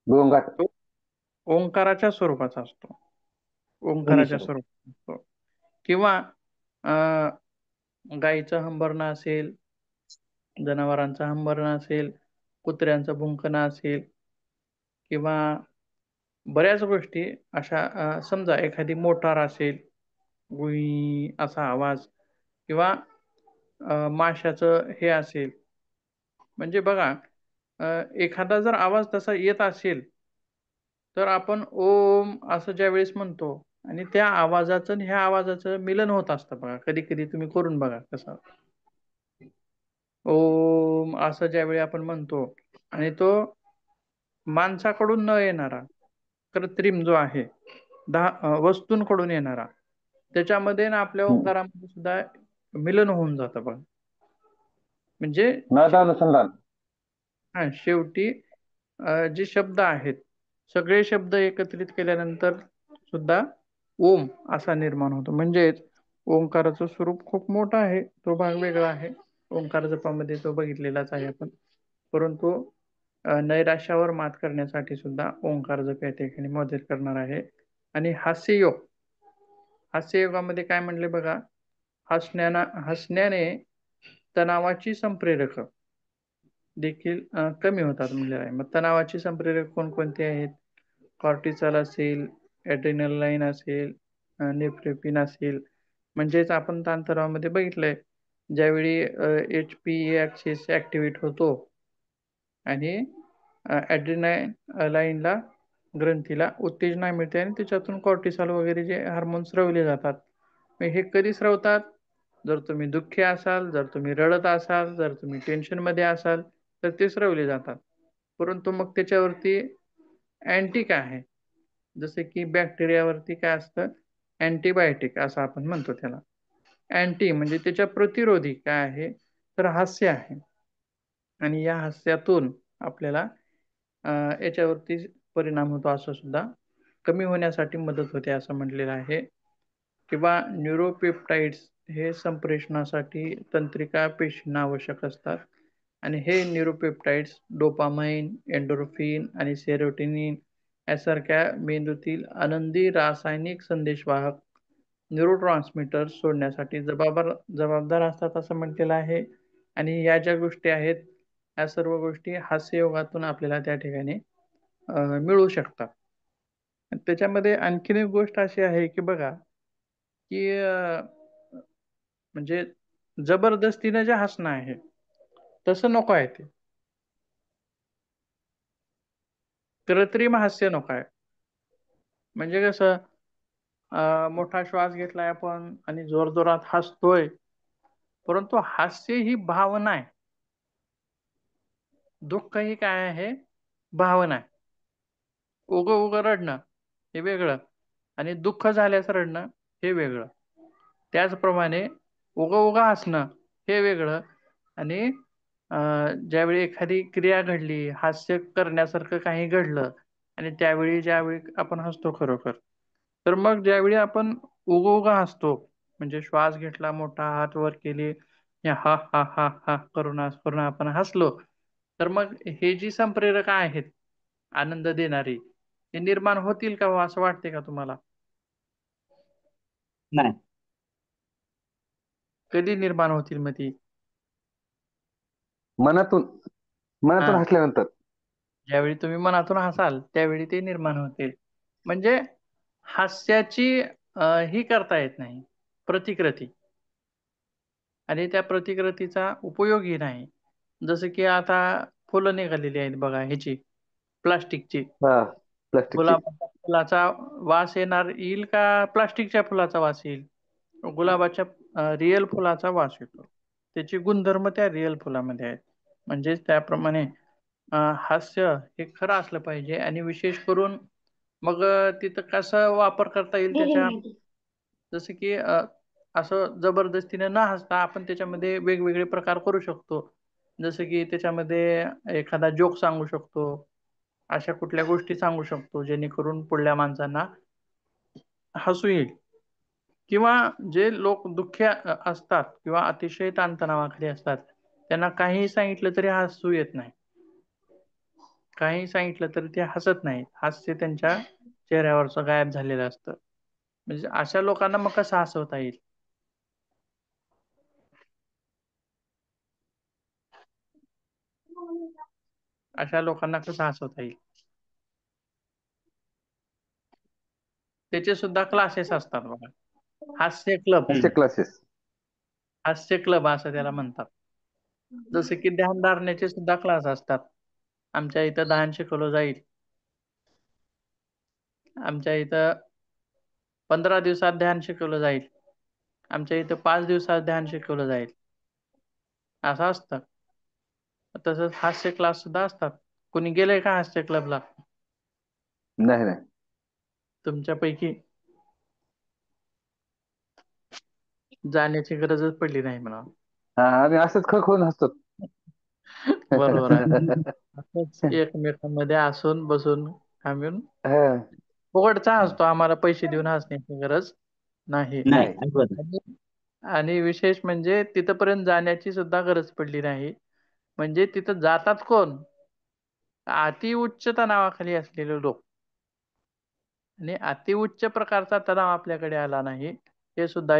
गोंगाट. तो ओंकाराच्या स्वरूपाचा असतो. ध्वनी ओंकाराच्या स्वरूप. स्वरूपाचा असतो. किंवा गाईचं हंबरणं असेल, जनावरांचं हंबरणं असेल, कुत्र्यांचं भुंकणं असेल, किंवा बऱ्याच गोष्टी अशा, समजा एखादी मोटार असेल, गुई असा आवाज, किंवा माशाचं हे असेल, म्हणजे बघा, एखादा जर आवाज तसा येत असेल तर आपण ओम असं ज्या वेळेस म्हणतो आणि त्या आवाजाचं आणि ह्या आवाजाचं मिलन होत असतं बघा. कधी कधी तुम्ही करून बघा कसं. ओम असं ज्यावेळी आपण म्हणतो आणि तो माणसाकडून न येणारा कृत्रिम जो आहे, वस्तूंकडून येणारा, त्याच्यामध्ये ना आपल्या ओंकारामध्ये सुद्धा मिलन होऊन जातं बघा. म्हणजे नादानुसंधान. शेवटी जे शब्द आहेत, सगळे शब्द एकत्रित केल्यानंतर सुद्धा ओम असा निर्माण होतो. म्हणजेच ओंकाराचं स्वरूप खूप मोठं आहे, तो भाग वेगळा आहे. ओंकार जपामध्ये तो बघितलेलाच आहे आपण. परंतु नैराश्यावर मात करण्यासाठी सुद्धा ओंकार जप या ठिकाणी मदत करणार आहे. आणि हास्ययोग, हास्ययोगामध्ये काय म्हणले बघा, हसण्याने तणावाची संप्रेरक देखील कमी होतात म्हणलेलं आहे. मग तणावाची संप्रेरक कोणकोणते आहेत? कॉर्टिसॉल असेल, ॲड्रेनालाईन असेल, नेफ्रेपिन असेल. म्हणजेच आपण ताणतणावामध्ये बघितलंय, ज्यावेळी HPA ॲक्सिस ॲक्टिवेट होतो आणि ॲड्रेनालाईनला, ग्रंथीला उत्तेजना मिळते आणि त्याच्यातून कॉर्टिसॉल वगैरे जे हार्मोन्स स्रवले जातात. मग हे कधी स्रवतात? जर तुम्ही दुःखी असाल, जर तुम्ही रडत असाल, जर तुम्ही टेन्शनमध्ये असाल तर ते स्रवले जातात. परंतु मग त्याच्यावरती अँटी काय आहे? जसे की बॅक्टेरियावरती काय असतं? अँटीबायोटिक असं आपण म्हणतो त्याला. अँटी म्हणजे त्याच्या प्रतिरोधी काय आहे? तर हास्य आहे. आणि या हास्यातून आपल्याला याच्यावरती परिणाम होतो, असं सुद्धा कमी होण्यासाठी मदत होते असं म्हटलेलं आहे. किंवा न्यूरोपेप्टाइड्स हे संप्रेषणासाठी तंत्रिका पेशींना आवश्यक असतात आणि हे न्यूरोपेप्टाइड्स डोपामाइन, एंडोर्फिन आणि सेरोटोनिन यासारख्या मेंदूतील आनंदी रासायनिक संदेशवाहक न्यूरोट्रान्समीटर सोडण्यासाठी जबाबदार असतात असं म्हटलेलं आहे. आणि या ज्या गोष्टी आहेत, या सर्व गोष्टी हास्ययोगातून आपल्याला त्या ठिकाणी मिळू शकतात. त्याच्यामध्ये आणखीन एक गोष्ट अशी आहे की बघा, की म्हणजे जबरदस्तीनं जे हसणं आहे तसं नको आहे. ते कृत्रिम हास्य नको आहे. म्हणजे कसं, मोठा श्वास घेतलाय आपण आणि जोरजोरात हसतोय, परंतु हास्य ही भावना आहे. दुःख ही काय आहे? भावना आहे. उगं रडणं हे वेगळं आणि दुःख झाल्याचं रडणं हे वेगळं. त्याचप्रमाणे उगं हसणं हे वेगळं आणि ज्यावेळी एखादी क्रिया घडली, हास्य करण्यासारखं काही घडलं आणि त्यावेळी ज्यावेळी आपण हसतो खरोखर, तर मग ज्यावेळी आपण उगं हसतो, म्हणजे श्वास घेतला, मोठा हात वर केले, हा हा हा हा करून आपण हसलो, तर मग हे जी संप्रेरक आहेत आनंद देणारी, ते निर्माण होतील का हो, असं वाटते का तुम्हाला? नाही. कधी निर्माण होतील मग ती? मनातून हसल्यानंतर. ज्यावेळी तुम्ही मनातून हसाल त्यावेळी ते निर्माण होतील. म्हणजे हास्याची ही करता येत नाही प्रतिकृती, आणि त्या प्रतिकृतीचा उपयोगही नाही. जसं की आता फुलं निघालेली आहेत बघा, ह्याची प्लास्टिकची. प्लास्टिकची. गुलाबाच्या फुलाचा वास येईल का प्लास्टिकच्या फुलाचा वास येईल? गुलाबाच्या रिअल फुलाचा वास येतो. त्याची गुणधर्म त्या रिअल फुलामध्ये आहेत. म्हणजेच त्याप्रमाणे हास्य हे खरं असलं पाहिजे. आणि विशेष करून मग तिथं कसं वापर करता येईल त्याच्या, जसं की असं जबरदस्तीने न हसता आपण त्याच्यामध्ये वेगवेगळे प्रकार करू शकतो. जसं की त्याच्यामध्ये एखादा जोक सांगू शकतो, अशा कुठल्या गोष्टी सांगू शकतो जेणेकरून पुढल्या माणसांना हसू येईल. किंवा जे लोक दुःखी असतात किंवा अतिशय ताणतणावाखाली असतात, त्यांना काहीही सांगितलं तरी हसू येत नाही. काही सांगितलं तरी ते हसत नाही. हास्य त्यांच्या चेहऱ्यावरचं गायब झालेलं असतं. म्हणजे अशा लोकांना मग कसं हसवता येईल? अशा लोकांना कसं हसवता येईल? त्याचे सुद्धा क्लासेस असतात बघा. हास्य क्लब. असे क्लासेस. हास्य क्लब असं त्याला म्हणतात. जसे की ध्यानधारणेचे सुद्धा क्लास असतात. आमच्या इथं ध्यान शिकवलं जाईल. आमच्या इथं 15 दिवसात ध्यान शिकवलं जाईल. आमच्या इथं 5 दिवसात ध्यान शिकवलं जाईल. असं असतं. तसंच हास्य क्लास सुद्धा असतात. कोणी गेलंय का हास्य क्लबला नाही नाही. तुमच्यापैकी? जाण्याची गरजच पडली नाही म्हणा. हा, आम्ही असंच खळखळून हसतो. बरोबर आहे. असंच एकमेकांमध्ये असून बसून आम्ही हा, फुकटचा हसतो. आम्हाला पैसे देऊन हसण्याची गरज नाही. नाही, नाही. अजिबात नाही. आणि विशेष म्हणजे तिथपर्यंत जाण्याची सुद्धा गरज पडली नाही. म्हणजे तिथं जातात कोण? अति उच्च तणावाखाली असलेले लोक. आणि अतिउच्च प्रकारचा तणाव आपल्याकडे आला नाही, हे सुद्धा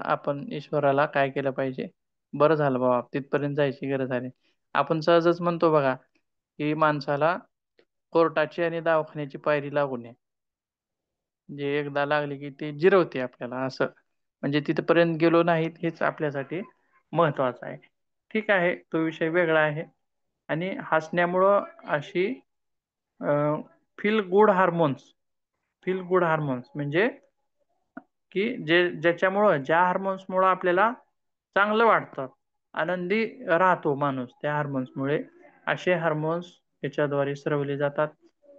आपण ईश्वराला काय केलं पाहिजे? बरं झालं बाबा, तिथपर्यंत जायची गरज आली. आपण सहजच म्हणतो बघा, की माणसाला कोर्टाची आणि दवाखान्याची पायरी लागू नये. म्हणजे एकदा लागली की ती जिरवते आपल्याला असं. म्हणजे तिथपर्यंत गेलो नाहीत हेच आपल्यासाठी महत्वाचं आहे. ठीक आहे, तो विषय वेगळा आहे. आणि हसण्यामुळं अशी फील गुड हार्मोन्स म्हणजे की ज्या हार्मोन्समुळे आपल्याला चांगलं वाटतं, आनंदी राहतो माणूस त्या हार्मोन्समुळे, असे हार्मोन्स याच्याद्वारे स्रवले जातात.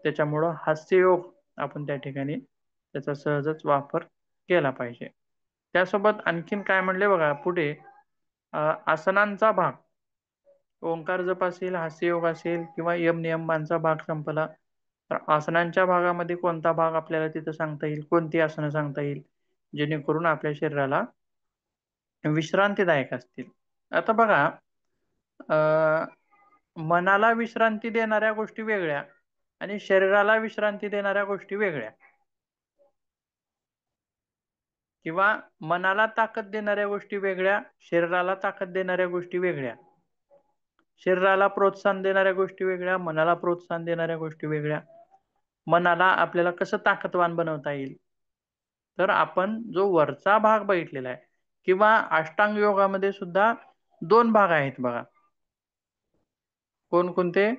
त्याच्यामुळं हास्ययोग आपण त्या ठिकाणी त्याचा सहजच वापर केला पाहिजे. त्यासोबत आणखीन काय म्हणले बघा पुढे, आसनांचा भाग, ओंकार जप असेल, हास्ययोग असेल किंवा यम नियमांचा भाग संपला, तर आसनांच्या भागामध्ये कोणता भाग आपल्याला तिथं सांगता येईल? कोणती आसनं सांगता येईल जेणेकरून आपल्या शरीराला विश्रांतीदायक असतील? आता बघा, मनाला विश्रांती देणाऱ्या गोष्टी वेगळ्या आणि शरीराला विश्रांती देणाऱ्या गोष्टी वेगळ्या. किंवा मनाला ताकद देणाऱ्या गोष्टी वेगळ्या, शरीराला ताकद देणाऱ्या गोष्टी वेगळ्या. शरीराला प्रोत्साहन देणाऱ्या गोष्टी वेगळ्या, मनाला प्रोत्साहन देणाऱ्या गोष्टी वेगळ्या. मनाला आपल्याला कसं ताकदवान बनवता येईल? तर आपण जो वरचा भाग बघितलेला आहे, किंवा अष्टांग योगामध्ये सुद्धा 2 भाग आहेत बघा. कोणकोणते?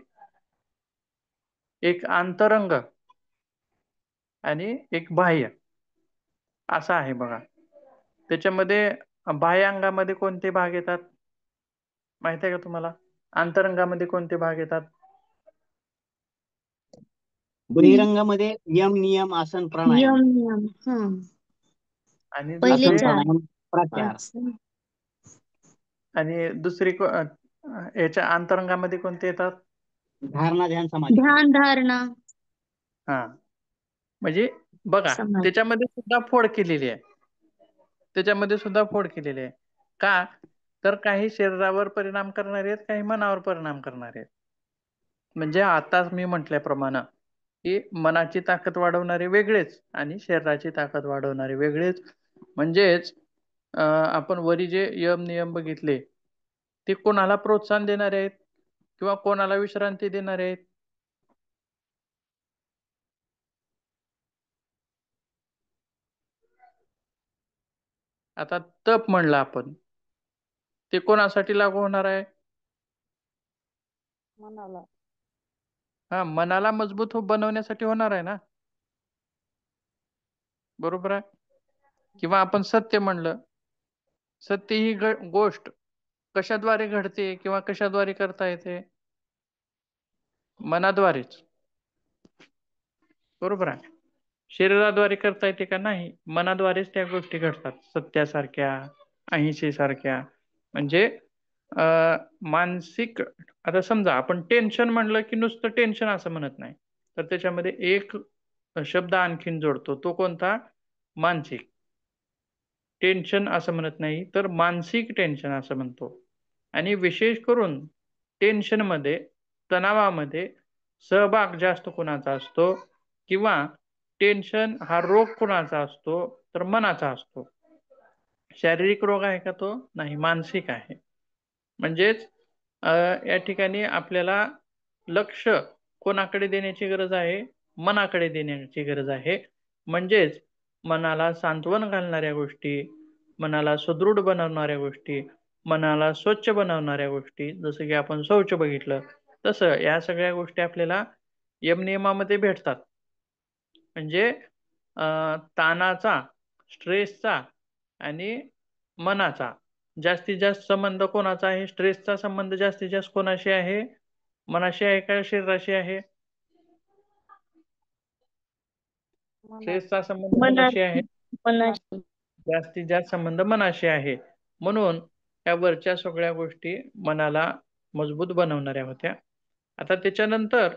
एक अंतरंग आणि एक बाह्य असं आहे बघा. त्याच्यामध्ये बाह्य अंगामध्ये कोणते भाग येतात माहित आहे का तुम्हाला? अंतरंगामध्ये कोणते भाग येतात? बहिरंगामध्ये यम, नियम, आसन, प्राणायाम. यम नियम. हा, आणि पहिले आसन, दुसरे? 4 प्राणायाम, प्रत्याहार. आणि दुसरी याच्या अंतरंगामध्ये कोणते येतात? धारणा, ध्यान, समाधी. ध्यान धारणा हा, म्हणजे बघा समाधी. त्याच्यामध्ये सुद्धा फोड केलेली आहे. त्याच्यामध्ये सुद्धा फोड केलेली आहे. का? तर काही शरीरावर परिणाम करणारे आहेत, काही मनावर परिणाम करणारे आहेत. म्हणजे आताच मी म्हटल्याप्रमाणे की मनाची ताकद वाढवणारे वेगळेच आणि शरीराची ताकद वाढवणारे वेगळेच. म्हणजेच आपण वरी जे यम नियम बघितले, ते कोणाला प्रोत्साहन देणारे आहेत किंवा कोणाला विश्रांती देणारे आहेत? आता तप म्हणलं आपण, ते कोणासाठी लागू होणार आहे? मनाला. हा, मनाला मजबूत बनवण्यासाठी होणार आहे ना, बरोबर आहे? किंवा आपण सत्य म्हणलं, सत्य ही गोष्ट कशाद्वारे घडते किंवा कशाद्वारे करता येते? मनाद्वारेच, बरोबर आहे. शरीराद्वारे करता येते का? नाही, मनाद्वारेच त्या गोष्टी घडतात. सत्यासारख्या, अहिंसेसारख्या. म्हणजे मानसिक, आता समजा आपण टेन्शन म्हणलं की नुसतं टेन्शन असं म्हणत नाही, तर त्याच्यामध्ये एक शब्द आणखीन जोडतो, तो कोणता? मानसिक. टेन्शन असं म्हणत नाही, तर मानसिक टेन्शन असं म्हणतो. आणि विशेष करून टेन्शनमध्ये, तणावामध्ये सहभाग जास्त कोणाचा असतो किंवा टेन्शन हा रोग कोणाचा असतो, तर मनाचा असतो. शारीरिक रोग आहे का तो? नाही, मानसिक आहे. म्हणजेच या ठिकाणी आपल्याला लक्ष कोणाकडे देण्याची गरज आहे? मनाकडे देण्याची गरज आहे. म्हणजेच मनाला सांत्वन घालणाऱ्या गोष्टी, मनाला सुदृढ बनवणाऱ्या गोष्टी, मनाला स्वच्छ बनवणाऱ्या गोष्टी, जसं की आपण शौच बघितलं, तसं या सगळ्या गोष्टी आपल्याला यमनियमामध्ये भेटतात. म्हणजे ताणाचा, स्ट्रेसचा आणि मनाचा जास्तीत जास्त संबंध कोणाचा आहे? स्ट्रेसचा संबंध जास्तीत जास्त कोणाशी आहे? मनाशी आहे का शरीराशी आहे? स्ट्रेसचा संबंध कोणाशी आहे? मनाशी. जास्तीत जास्त संबंध मनाशी आहे. म्हणून या वरच्या सगळ्या गोष्टी मनाला मजबूत बनवणाऱ्या होत्या. आता त्याच्यानंतर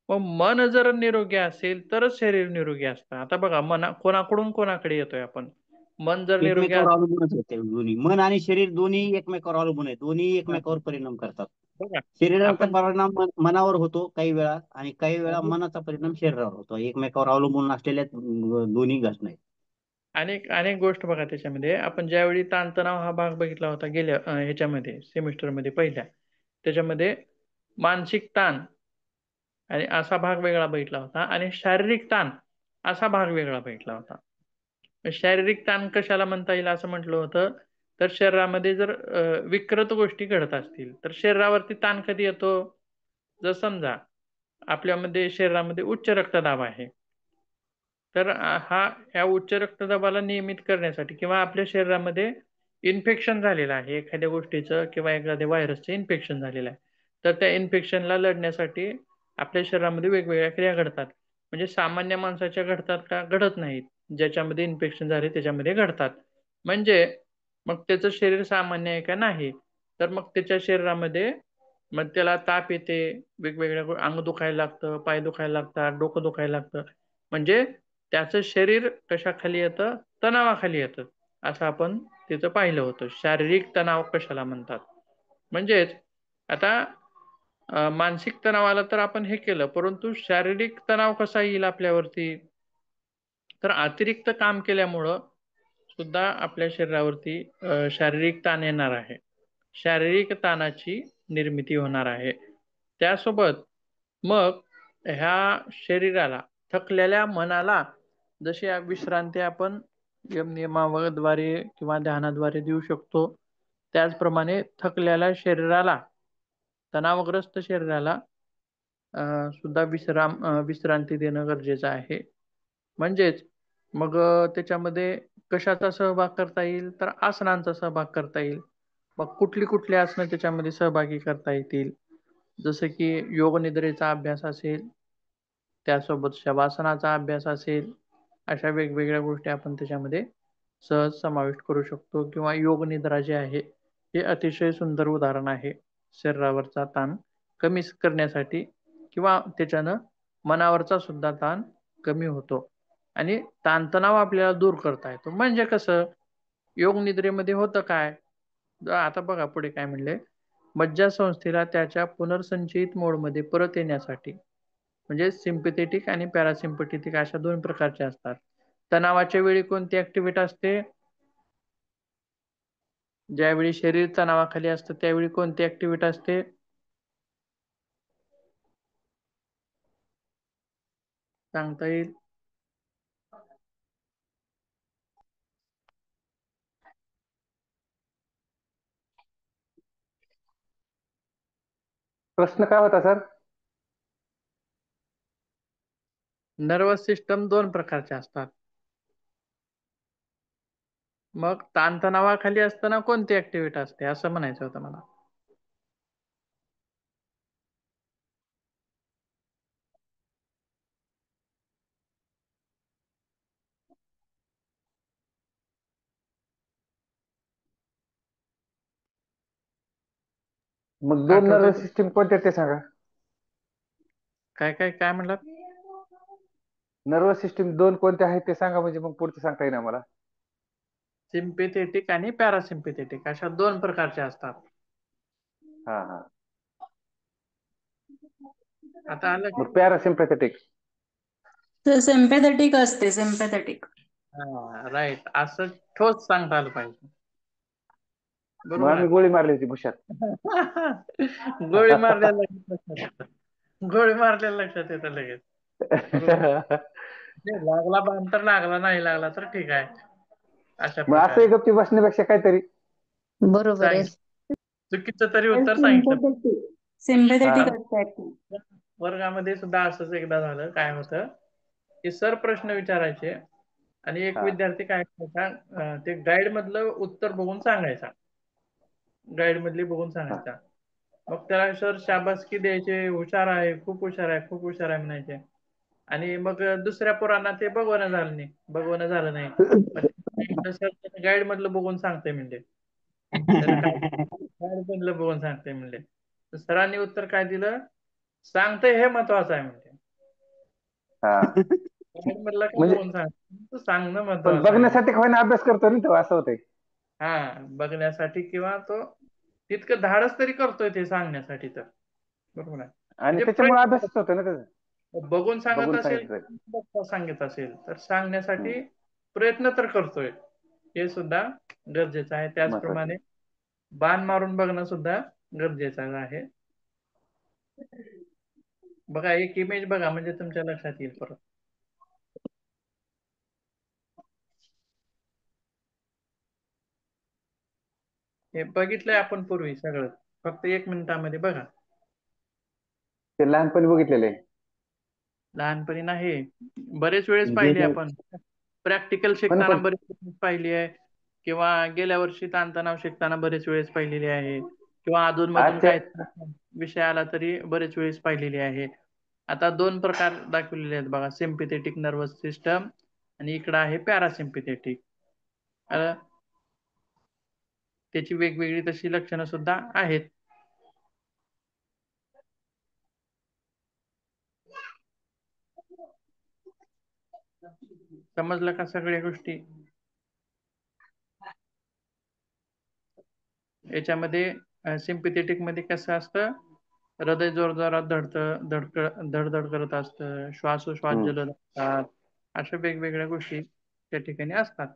मग मन जर निरोगी असेल तरच शरीर निरोगी असतं. आता बघा, कोणाकडून कोणाकडे येतोय आपण? मन जर निरोगी एकमेकावर असेल, अवलंबूनच होते दोन्ही, मन आणि शरीर दोन्ही एकमेकावर अवलंबून आहे, दोन्ही एकमेकावर परिणाम करतात. बघा शरीराचा आपण परिणाम मनावर होतो काही वेळा, आणि काही वेळा आणि मनाचा परिणाम शरीरावर होतो. एकमेकावर अवलंबून असलेल्या दोन्ही घटना आहेत. अनेक अनेक गोष्ट बघा त्याच्यामध्ये. आपण ज्यावेळी ताणतणाव हा भाग बघितला होता गेल्या ह्याच्यामध्ये सेमिस्टरमध्ये पहिल्या, त्याच्यामध्ये मानसिक ताण आणि असा भाग वेगळा बघितला होता आणि शारीरिक ताण असा भाग वेगळा बघितला होता. शारीरिक ताण कशाला म्हणता येईल असं म्हटलं होतं, तर शरीरामध्ये जर विकृत गोष्टी घडत असतील तर शरीरावरती ताण कधी येतो? जर समजा आपल्यामध्ये शरीरामध्ये उच्च रक्तदाब आहे, तर ह्या उच्च रक्तदाबाला नियमित करण्यासाठी किंवा आपल्या शरीरामध्ये इन्फेक्शन झालेलं आहे एखाद्या गोष्टीचं किंवा एखाद्या व्हायरसचं इन्फेक्शन झालेलं आहे, तर त्या इन्फेक्शनला लढण्यासाठी आपल्या शरीरामध्ये वेगवेगळ्या क्रिया घडतात. म्हणजे सामान्य माणसाच्या घडतात का? घडत नाहीत. ज्याच्यामध्ये इन्फेक्शन झाले त्याच्यामध्ये घडतात. म्हणजे मग त्याचं शरीर सामान्य आहे का? नाही. तर मग त्याच्या शरीरामध्ये मग त्याला ताप येते, वेगवेगळ्या अंग दुखायला लागतं, पाय दुखायला लागतात, डोकं दुखायला लागतं. म्हणजे त्याचं शरीर कशाखाली येतं? तणावाखाली येतं. असं आपण तिथं पाहिलं होतं. शारीरिक तणाव कशाला म्हणतात? म्हणजेच आता मानसिक तणाव आला तर आपण हे केलं, परंतु शारीरिक तणाव कसा येईल आपल्यावरती? तर अतिरिक्त काम केल्यामुळं सुद्धा आपल्या शरीरावरती शारीरिक ताण येणार आहे. शारीरिक ताणाची निर्मिती होणार आहे. त्यासोबत मग ह्या शरीराला, थकलेल्या मनाला जशी विश्रांती आपण नियमाद्वारे किंवा ध्यानाद्वारे देऊ शकतो, त्याचप्रमाणे थकलेल्या शरीराला, तणावग्रस्त शरीराला सुद्धा विश्रांती देणं गरजेचं आहे. म्हणजेच मग त्याच्यामध्ये कशाचा सहभाग करता येईल? तर आसनांचा सहभाग करता येईल. मग कुठली कुठली आसनं त्याच्यामध्ये सहभागी करता येतील? जसं की योगनिद्रेचा अभ्यास असेल, त्यासोबत शवासनाचा अभ्यास असेल, अशा वेगवेगळ्या गोष्टी आपण त्याच्यामध्ये सहज समाविष्ट करू शकतो. किंवा योगनिद्रा जे आहे हे अतिशय सुंदर उदाहरण आहे शरीरावरचा ताण कमी करण्यासाठी, किंवा त्याच्यानं मनावरचा सुद्धा ताण कमी होतो आणि ताणतणाव आपल्याला दूर करता येतो. म्हणजे कसं? योग निद्रेमध्ये होतं काय? आता बघा पुढे काय म्हणले, मज्जासंस्थेला त्याच्या पुनर्संचयित मोडमध्ये परत येण्यासाठी, म्हणजे सिम्पथेटिक आणि पॅरासिम्पथेटिक अशा दोन प्रकारचे असतात. तणावाच्या वेळी कोणती ऍक्टिव्हिटी असते? ज्यावेळी शरीर तणावाखाली असतं त्यावेळी कोणती ऍक्टिव्हिटी असते? सांगता येईल? प्रश्न काय होता सर? नर्वस सिस्टम दोन प्रकारचे असतात. मग ताणतणावाखाली असताना कोणती ऍक्टिव्हिटी असते असं म्हणायचं होतं मला. मग दोन आठवतंय नर्वस सिस्टीम कोणत्या ते सांगा. काय काय काय म्हणलात? नर्वस सिस्टीम दोन कोणते आहेत ते सांगा, म्हणजे मग पुढचं सांगता येईल आम्हाला. सिम्पेथेटिक आणि पॅरासिम्पेथेटिक अशा दोन प्रकारचे असतात. हा हा. आता आलं मग पॅरासिम्पॅथेटिक. सिम्पॅथेटिक असते, सिम्पॅथेटिक. राईट, असं ठोस सांगता आलं पाहिजे. मग बरोबर आम्ही आहे. गोळी मारली होती भुशात. गोळी मारलेल्या लगेच लक्षात येतं. गोळी मारलेल्या लक्षात येतं लगेच. बरोबर. लागला बाण तर लागला, नाही लागला तर ठीक आहे. अशा मग असं प्रकारे गप्पी बसण्यापेक्षा काहीतरी बरोबर आहे. सांगितलं. चुकीचं तरी उत्तर सांगितलं. सिम्पॅथेटिक हा. असते. वर्गामध्ये सुद्धा असंच एकदा झालं. काय होतं की सर प्रश्न विचारायचे आणि एक हा. विद्यार्थी काय करायचा, ते गाईड मधलं उत्तर बघून सांगायचा. गाईड मधली बघून हा. सांगायचा. मग त्याला सर शाबासकी द्यायचे, हुशार आहे, खूप हुशार आहे, खूप हुशार आहे म्हणायचे. आणि मग दुसऱ्या पोरांना ते बघवणं झालं नाही. मग सर गाईड मधलं बघून सांगते म्हणजे. त्यानं काय गाईड मधलं बघून सांगते म्हणले. तर सरांनी उत्तर काय दिलं, सांगते हे महत्वाचं आहे म्हणजे. हा. गाईड मधलं काय म्हणजे बघून सांगते, सांगणं पण महत्वाचं आहे. बघण्यासाठी होईना अभ्यास करतो ना तो, असं होतंय. बघण्यासाठी किंवा तो तितकं धाडस तरी करतोय ते सांगण्यासाठी, तर बरोबर आहे. आणि म्हणजे त्याच्यामुळे प्रयत्न अभ्यासच होतो ना त्याचा. बघून सांगत बघून असेल, सांगितलं. बघता सांगत असेल तर हम्म. सांगण्यासाठी प्रयत्न तर करतोय, हे सुद्धा गरजेचं आहे. महत्वाचं. त्याचप्रमाणे बाण मारून बघणं सुद्धा गरजेचं आहे. बघा, एक इमेज बघा म्हणजे तुमच्या लक्षात येईल परत. हे बघितलंय आपण पूर्वी सगळं, फक्त 1 मिनिटामध्ये बघा. ते लहानपणी बघितलेलं आहे. लहानपणी नाही, बरेच वेळेस जे पाहिली जे- आपण. प्रॅक्टिकल पण शिकताना पण बरेच वेळेस पाहिली आहे, किंवा गेल्या वर्षी ताणतणाव शिकताना बरेच वेळेस पाहिलेली आहे, किंवा अधूनमधून आजच्या काय विषय आला तरी बरेच वेळेस पाहिलेली आहे. आता 2 प्रकार दाखवलेले आहेत बघा, सिम्पॅथेटिक नर्वस सिस्टम आणि इकडं आहे पॅरासिम्पॅथेटिक. त्याची वेगवेगळी तशी लक्षणं सुद्धा आहेत. समजलं का सगळ्या गोष्टी? याच्यामध्ये सिम्पॅथेटिक मध्ये कसं असतं, हृदय जोरजोरात धडधड करत असतं, श्वासोश्वास हम्म. जलद असतात, अशा वेगवेगळ्या गोष्टी त्या ठिकाणी असतात.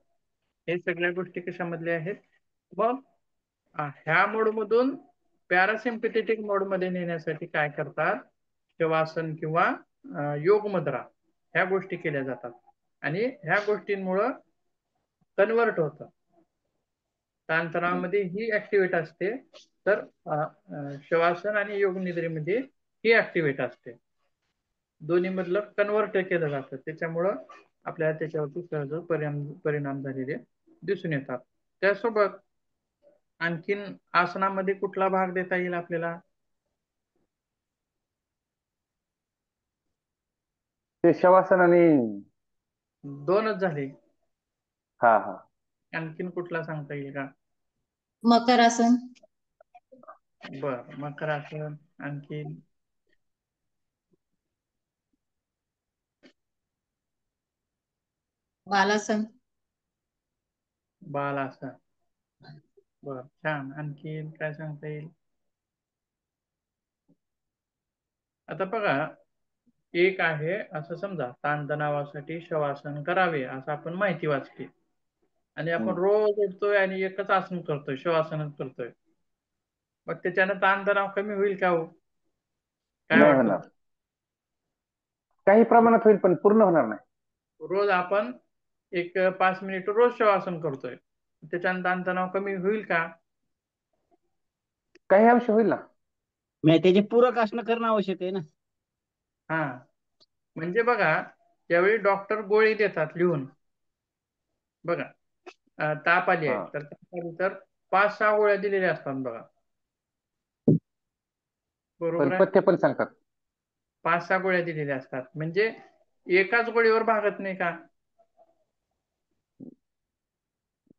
हे सगळ्या गोष्टी कशामधल्या आहेत? मग ह्या मोडमधून पॅरासिम्पॅथेटिक मोड मध्ये नेण्यासाठी काय करतात, शवासन किंवा योग मुद्रा ह्या गोष्टी केल्या जातात. आणि ह्या गोष्टींमुळं कन्वर्ट होतं. ताणतणावामध्ये ही ऍक्टिव्हेट असते, तर शवासन आणि योग निद्रेमध्ये ही ऍक्टिव्हेट असते. दोन्ही मधलं कन्वर्ट केलं जातं, त्याच्यामुळं आपल्याला त्याच्यावरती सहज परिणाम झालेले दिसून येतात. त्यासोबत आणखीन आसनामध्ये कुठला भाग देता येईल आपल्याला? ते शवासन आणि 2च झाले. हा हा. आणखीन कुठला सांगता येईल का? मकरासन. बर, मकरासन. आणखीन? बालासन. बालासन. बर, छान. आणखीन काय सांगता येईल? आता बघा, एक आहे असं समजा, ताणतणावासाठी शवासन करावे असं आपण माहिती वाचली, आणि आपण हम्म. रोज उठतोय आणि एकच आसन करतोय, शवासनच करतोय. मग त्याच्यानं ताणतणाव कमी होईल का हो? काय नाही वाटतं? होणार. काही प्रमाणात होईल पण पूर्ण होणार नाही. रोज आपण एक 5 मिनिट रोज शवासन करतोय, त्याच्यानं ताणतणाव कमी होईल का? काही अंश होईल ना. म्हणजे त्याचे पूरक असणं करणं आवश्यक आहे ना. हा, म्हणजे बघा, त्यावेळी डॉक्टर गोळी देतात लिहून. बघा, ताप आली आहे हा. तर ताप आली तर 5-6 गोळ्या दिलेल्या असतात बघा. पण बरोबर आहे. पथ्य पण सांगतात. 5-6 गोळ्या दिलेल्या असतात, म्हणजे एकाच गोळीवर भागत नाही का?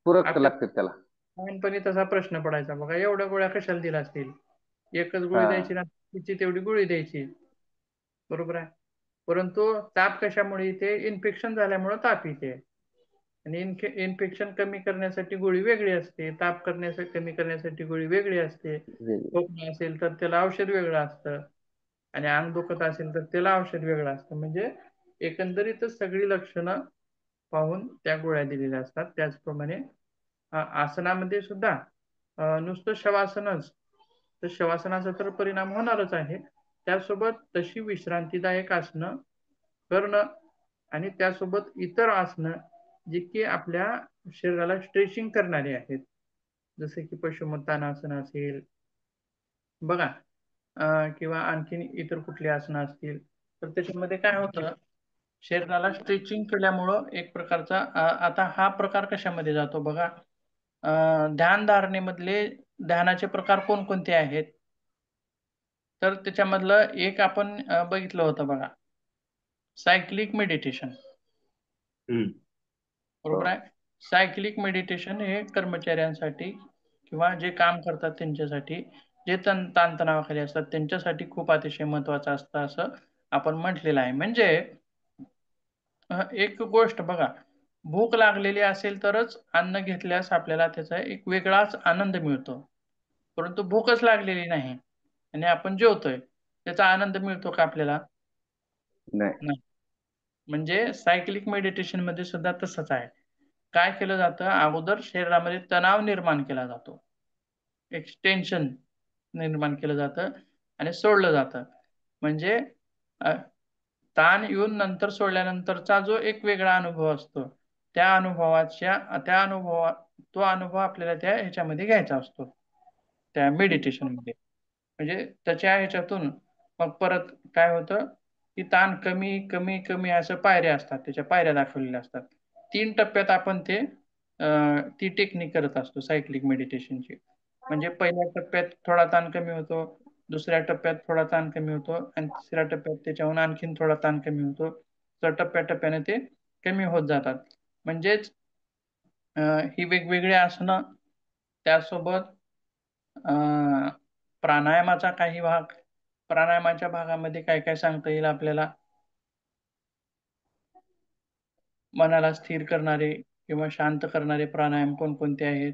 पूरक आपल्या लागतात त्याला. लहानपणी तसा प्रश्न पडायचा बघा, एवढ्या गोळ्या कशाला दिल्या असतील? एकच गोळी हा. द्यायची ना, तिची तेवढी गोळी द्यायची. बरोबर आहे. परंतु ताप कशामुळे येते? इन्फेक्शन झाल्यामुळे ताप येते. आणि इन्फेक्शन कमी करण्यासाठी गोळी वेगळी असते, ताप कमी करण्यासाठी गोळी वेगळी असते, खोकला असेल तर त्याला औषध वेगळं असतं, आणि अंग दुखत असेल तर त्याला औषध वेगळं असतं. म्हणजे एकंदरीतच सगळी लक्षणं पाहून त्या गोळ्या दिलेल्या असतात. त्याचप्रमाणे आसनामध्ये सुद्धा नुसतं शवासनच, तर शवासनाचा तर परिणाम होणारच आहे, त्यासोबत तशी विश्रांतीदायक आसनं करणं आणि त्यासोबत इतर आसनं जी की आपल्या शरीराला स्ट्रेचिंग करणारी आहेत, जसे की पश्चिमोत्तानासन असेल बघा, किंवा आणखीन इतर कुठली आसनं असतील, तर त्याच्यामध्ये काय होतं, शरीराला स्ट्रेचिंग केल्यामुळं एक प्रकारचा आता हा प्रकार कशामध्ये जातो बघा, ध्यान धारणेमधले ध्यानाचे प्रकार कोणकोणते आहेत, तर त्याच्यामधलं एक आपण बघितलं होतं बघा, सायक्लिक मेडिटेशन. बरोबर आहे. सायक्लिक मेडिटेशन हे कर्मचाऱ्यांसाठी किंवा जे काम करतात त्यांच्यासाठी, जे ताणतणावाखाली असतात त्यांच्यासाठी खूप अतिशय महत्वाचं असतं असं आपण म्हटलेलं आहे. म्हणजे एक गोष्ट बघा, भूक लागलेली असेल तरच अन्न घेतल्यास आपल्याला त्याचा एक वेगळाच आनंद मिळतो, परंतु भूकच लागलेली नाही आणि आपण जेवतोय, त्याचा आनंद मिळतो का आपल्याला? नाही. म्हणजे सायक्लिक मेडिटेशन मध्ये सुद्धा तसंच आहे. काय केलं जातं, अगोदर शरीरामध्ये तणाव निर्माण केला जातो, एक्सटेन्शन निर्माण केलं जातं आणि सोडलं जातं. म्हणजे ताण येऊन नंतर सोडल्यानंतरचा जो एक वेगळा अनुभव असतो, त्या तो अनुभव आपल्याला त्या ह्याच्यामध्ये घ्यायचा असतो, त्या मेडिटेशन मध्ये. म्हणजे त्याच्या ह्याच्यातून मग परत काय होतं, की ताण कमी कमी कमी असं पायऱ्या असतात, त्याच्या पायऱ्या दाखवलेल्या असतात. 3 टप्प्यात आपण ती टेक्निक करत असतो सायक्लिक मेडिटेशनची. म्हणजे पहिल्या टप्प्यात थोडा ताण कमी होतो, दुसऱ्या टप्प्यात थोडा ताण कमी होतो, आणि तिसऱ्या टप्प्यात त्याच्याहून आणखीन थोडा ताण कमी होतो, तर टप्प्याटप्प्याने ते कमी होत जातात. म्हणजेच ही वेगवेगळी आसनं, त्यासोबत प्राणायामाचा काही भाग, प्राणायामाच्या भागामध्ये काय काय सांगता येईल आपल्याला, मनाला स्थिर करणारे किंवा शांत करणारे प्राणायाम कोणकोणते आहेत?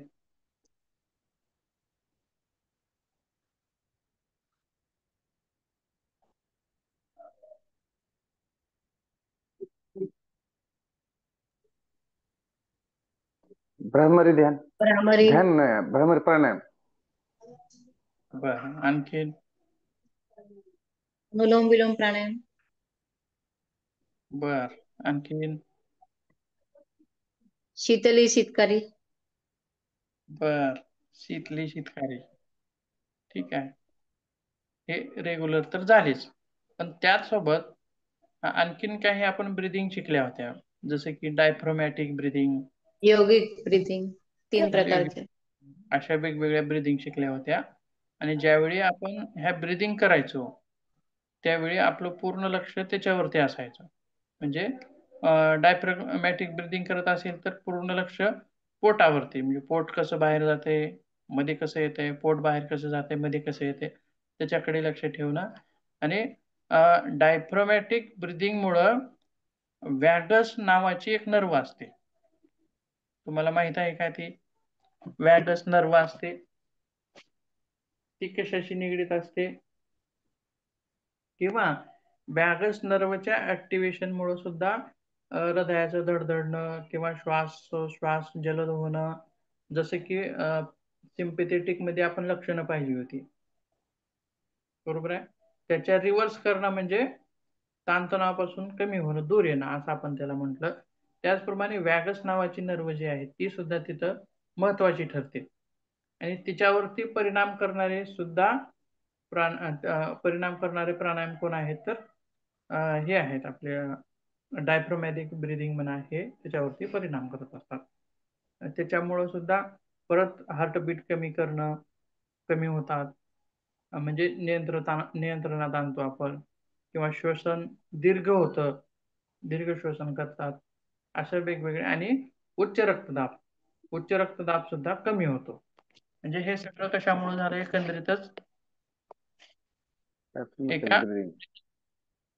भ्रामरी ध्यान, भ्रामरी, ध्यान नाही, भ्रामरी प्राणायाम. बरं, आणखीन? अनुलोम विलोम प्राणायाम, बर, आणखीन? शीतली शीतकारी, बर, शीतली शीतकारी, ठीक आहे, हे रेग्युलर तर झालेच. पण त्याचसोबत आणखीन काही आपण ब्रिदिंग शिकल्या होत्या, जसे की डायफ्रोमॅटिक ब्रिदिंग, योगिक ब्रीथिंग, 3 प्रकारचे. अशा वेगवेगळ्या ब्रिदिंग शिकल्या होत्या. आणि ज्यावेळी आपण ह्या ब्रिदिंग करायचो, त्यावेळी आपलं पूर्ण लक्ष त्याच्यावरती असायचं. म्हणजे डायफ्रॅगमॅटिक ब्रिदिंग करत असेल तर पूर्ण लक्ष पोटावरती, म्हणजे पोट कसं बाहेर जाते, मध्ये कसं येतंय, पोट बाहेर कसं जाते, मध्ये कसं येते, त्याच्याकडे लक्ष ठेवणं. आणि डायफ्रोमॅटिक ब्रिदिंग मुळे वॅगस नावाची एक नर्व असते, तुम्हाला माहित आहे का ती? वॅगस नर्व असते, ती कशाशी निगडीत असते, किंवा वॅगस नर्वच्या ऍक्टिव्हेशन मुळे सुद्धा हृदयाचं धडधडणं किंवा श्वास जलद होणं, जसं की सिम्पथेटिक मध्ये आपण लक्षणं पाहिली होती, बरोबर आहे, त्याच्या रिव्हर्स करणं म्हणजे ताणतणावापासून कमी होणं, दूर येणं असं आपण त्याला म्हटलं. त्याचप्रमाणे वॅगस नावाची नर्व जी आहे ती सुद्धा तिथं महत्वाची ठरते, आणि तिच्यावरती परिणाम करणारे प्राणायाम कोण आहेत, तर हे आहेत आपले डायफ्रोमॅटिक ब्रिदिंग म्हणा, हे त्याच्यावरती परिणाम करत असतात. त्याच्यामुळं सुद्धा परत हार्टबीट कमी होतात, म्हणजे नियंत्रणात आणतो आपण, किंवा श्वसन दीर्घ श्वसन करतात, अशा वेगवेगळे. आणि उच्च रक्तदाब सुद्धा कमी होतो. म्हणजे हे सगळं कशामुळे झालं, एकंदरीतच एका ब्रीदिंग.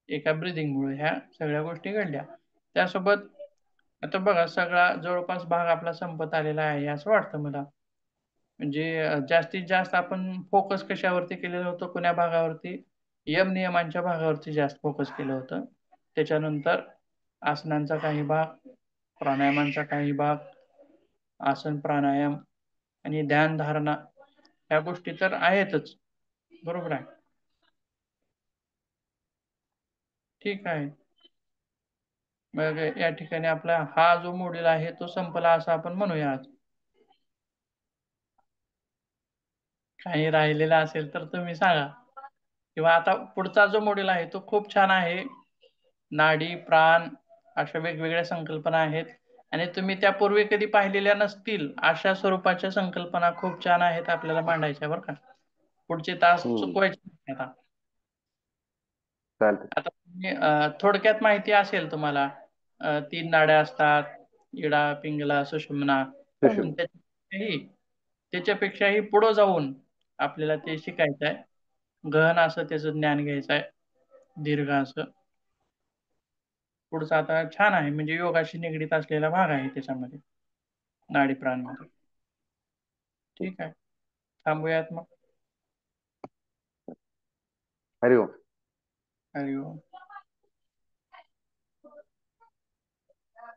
एका ब्रिदिंग मुळे ह्या सगळ्या गोष्टी घडल्या. त्यासोबत आता बघा सगळा जवळपास भाग आपला संपत आलेला आहे असं वाटतं मला. म्हणजे जास्तीत जास्त आपण फोकस कशावरती केलेलं होतं, कोण्या भागावरती? यम नियमांच्या भागावरती जास्त फोकस केलं होतं. त्याच्यानंतर आसनांचा काही भाग, प्राणायामांचा काही भाग, आसन प्राणायाम आणि ध्यान धारणा ह्या गोष्टी तर आहेतच. बरोबर आहे. ठीक आहे. मग या ठिकाणी आपला हा जो मॉड्यूल आहे तो संपला असं आपण म्हणूया आज. काही राहिलेला असेल तर तुम्ही सांगा. किंवा आता पुढचा जो मॉड्यूल आहे तो खूप छान आहे. नाडी, प्राण अशा वेगवेगळ्या संकल्पना आहेत आणि तुम्ही त्यापूर्वी कधी पाहिलेल्या नसतील अशा स्वरूपाच्या संकल्पना खूप छान आहेत आपल्याला मांडायच्या बरं का. पुढचे तास चुकवायचे नाही आता. चालतंय. आता थोडक्यात माहिती असेल तुम्हाला. 3 नाड्या असतात, इडा, पिंगला, सुषुम्ना. पण सुषुम्ना. त्याच्यापेक्षाही पुढं जाऊन आपल्याला ते शिकायचं आहे. गहन असं त्याचं ज्ञान घ्यायचं आहे, दीर्घ असं. पुढचं आता छान आहे, म्हणजे योगाशी निगडीत असलेला भाग आहे त्याच्यामध्ये, नाडी प्राणमध्ये. ठीक आहे, थांबूयात मग. हरिओम. हरिओम.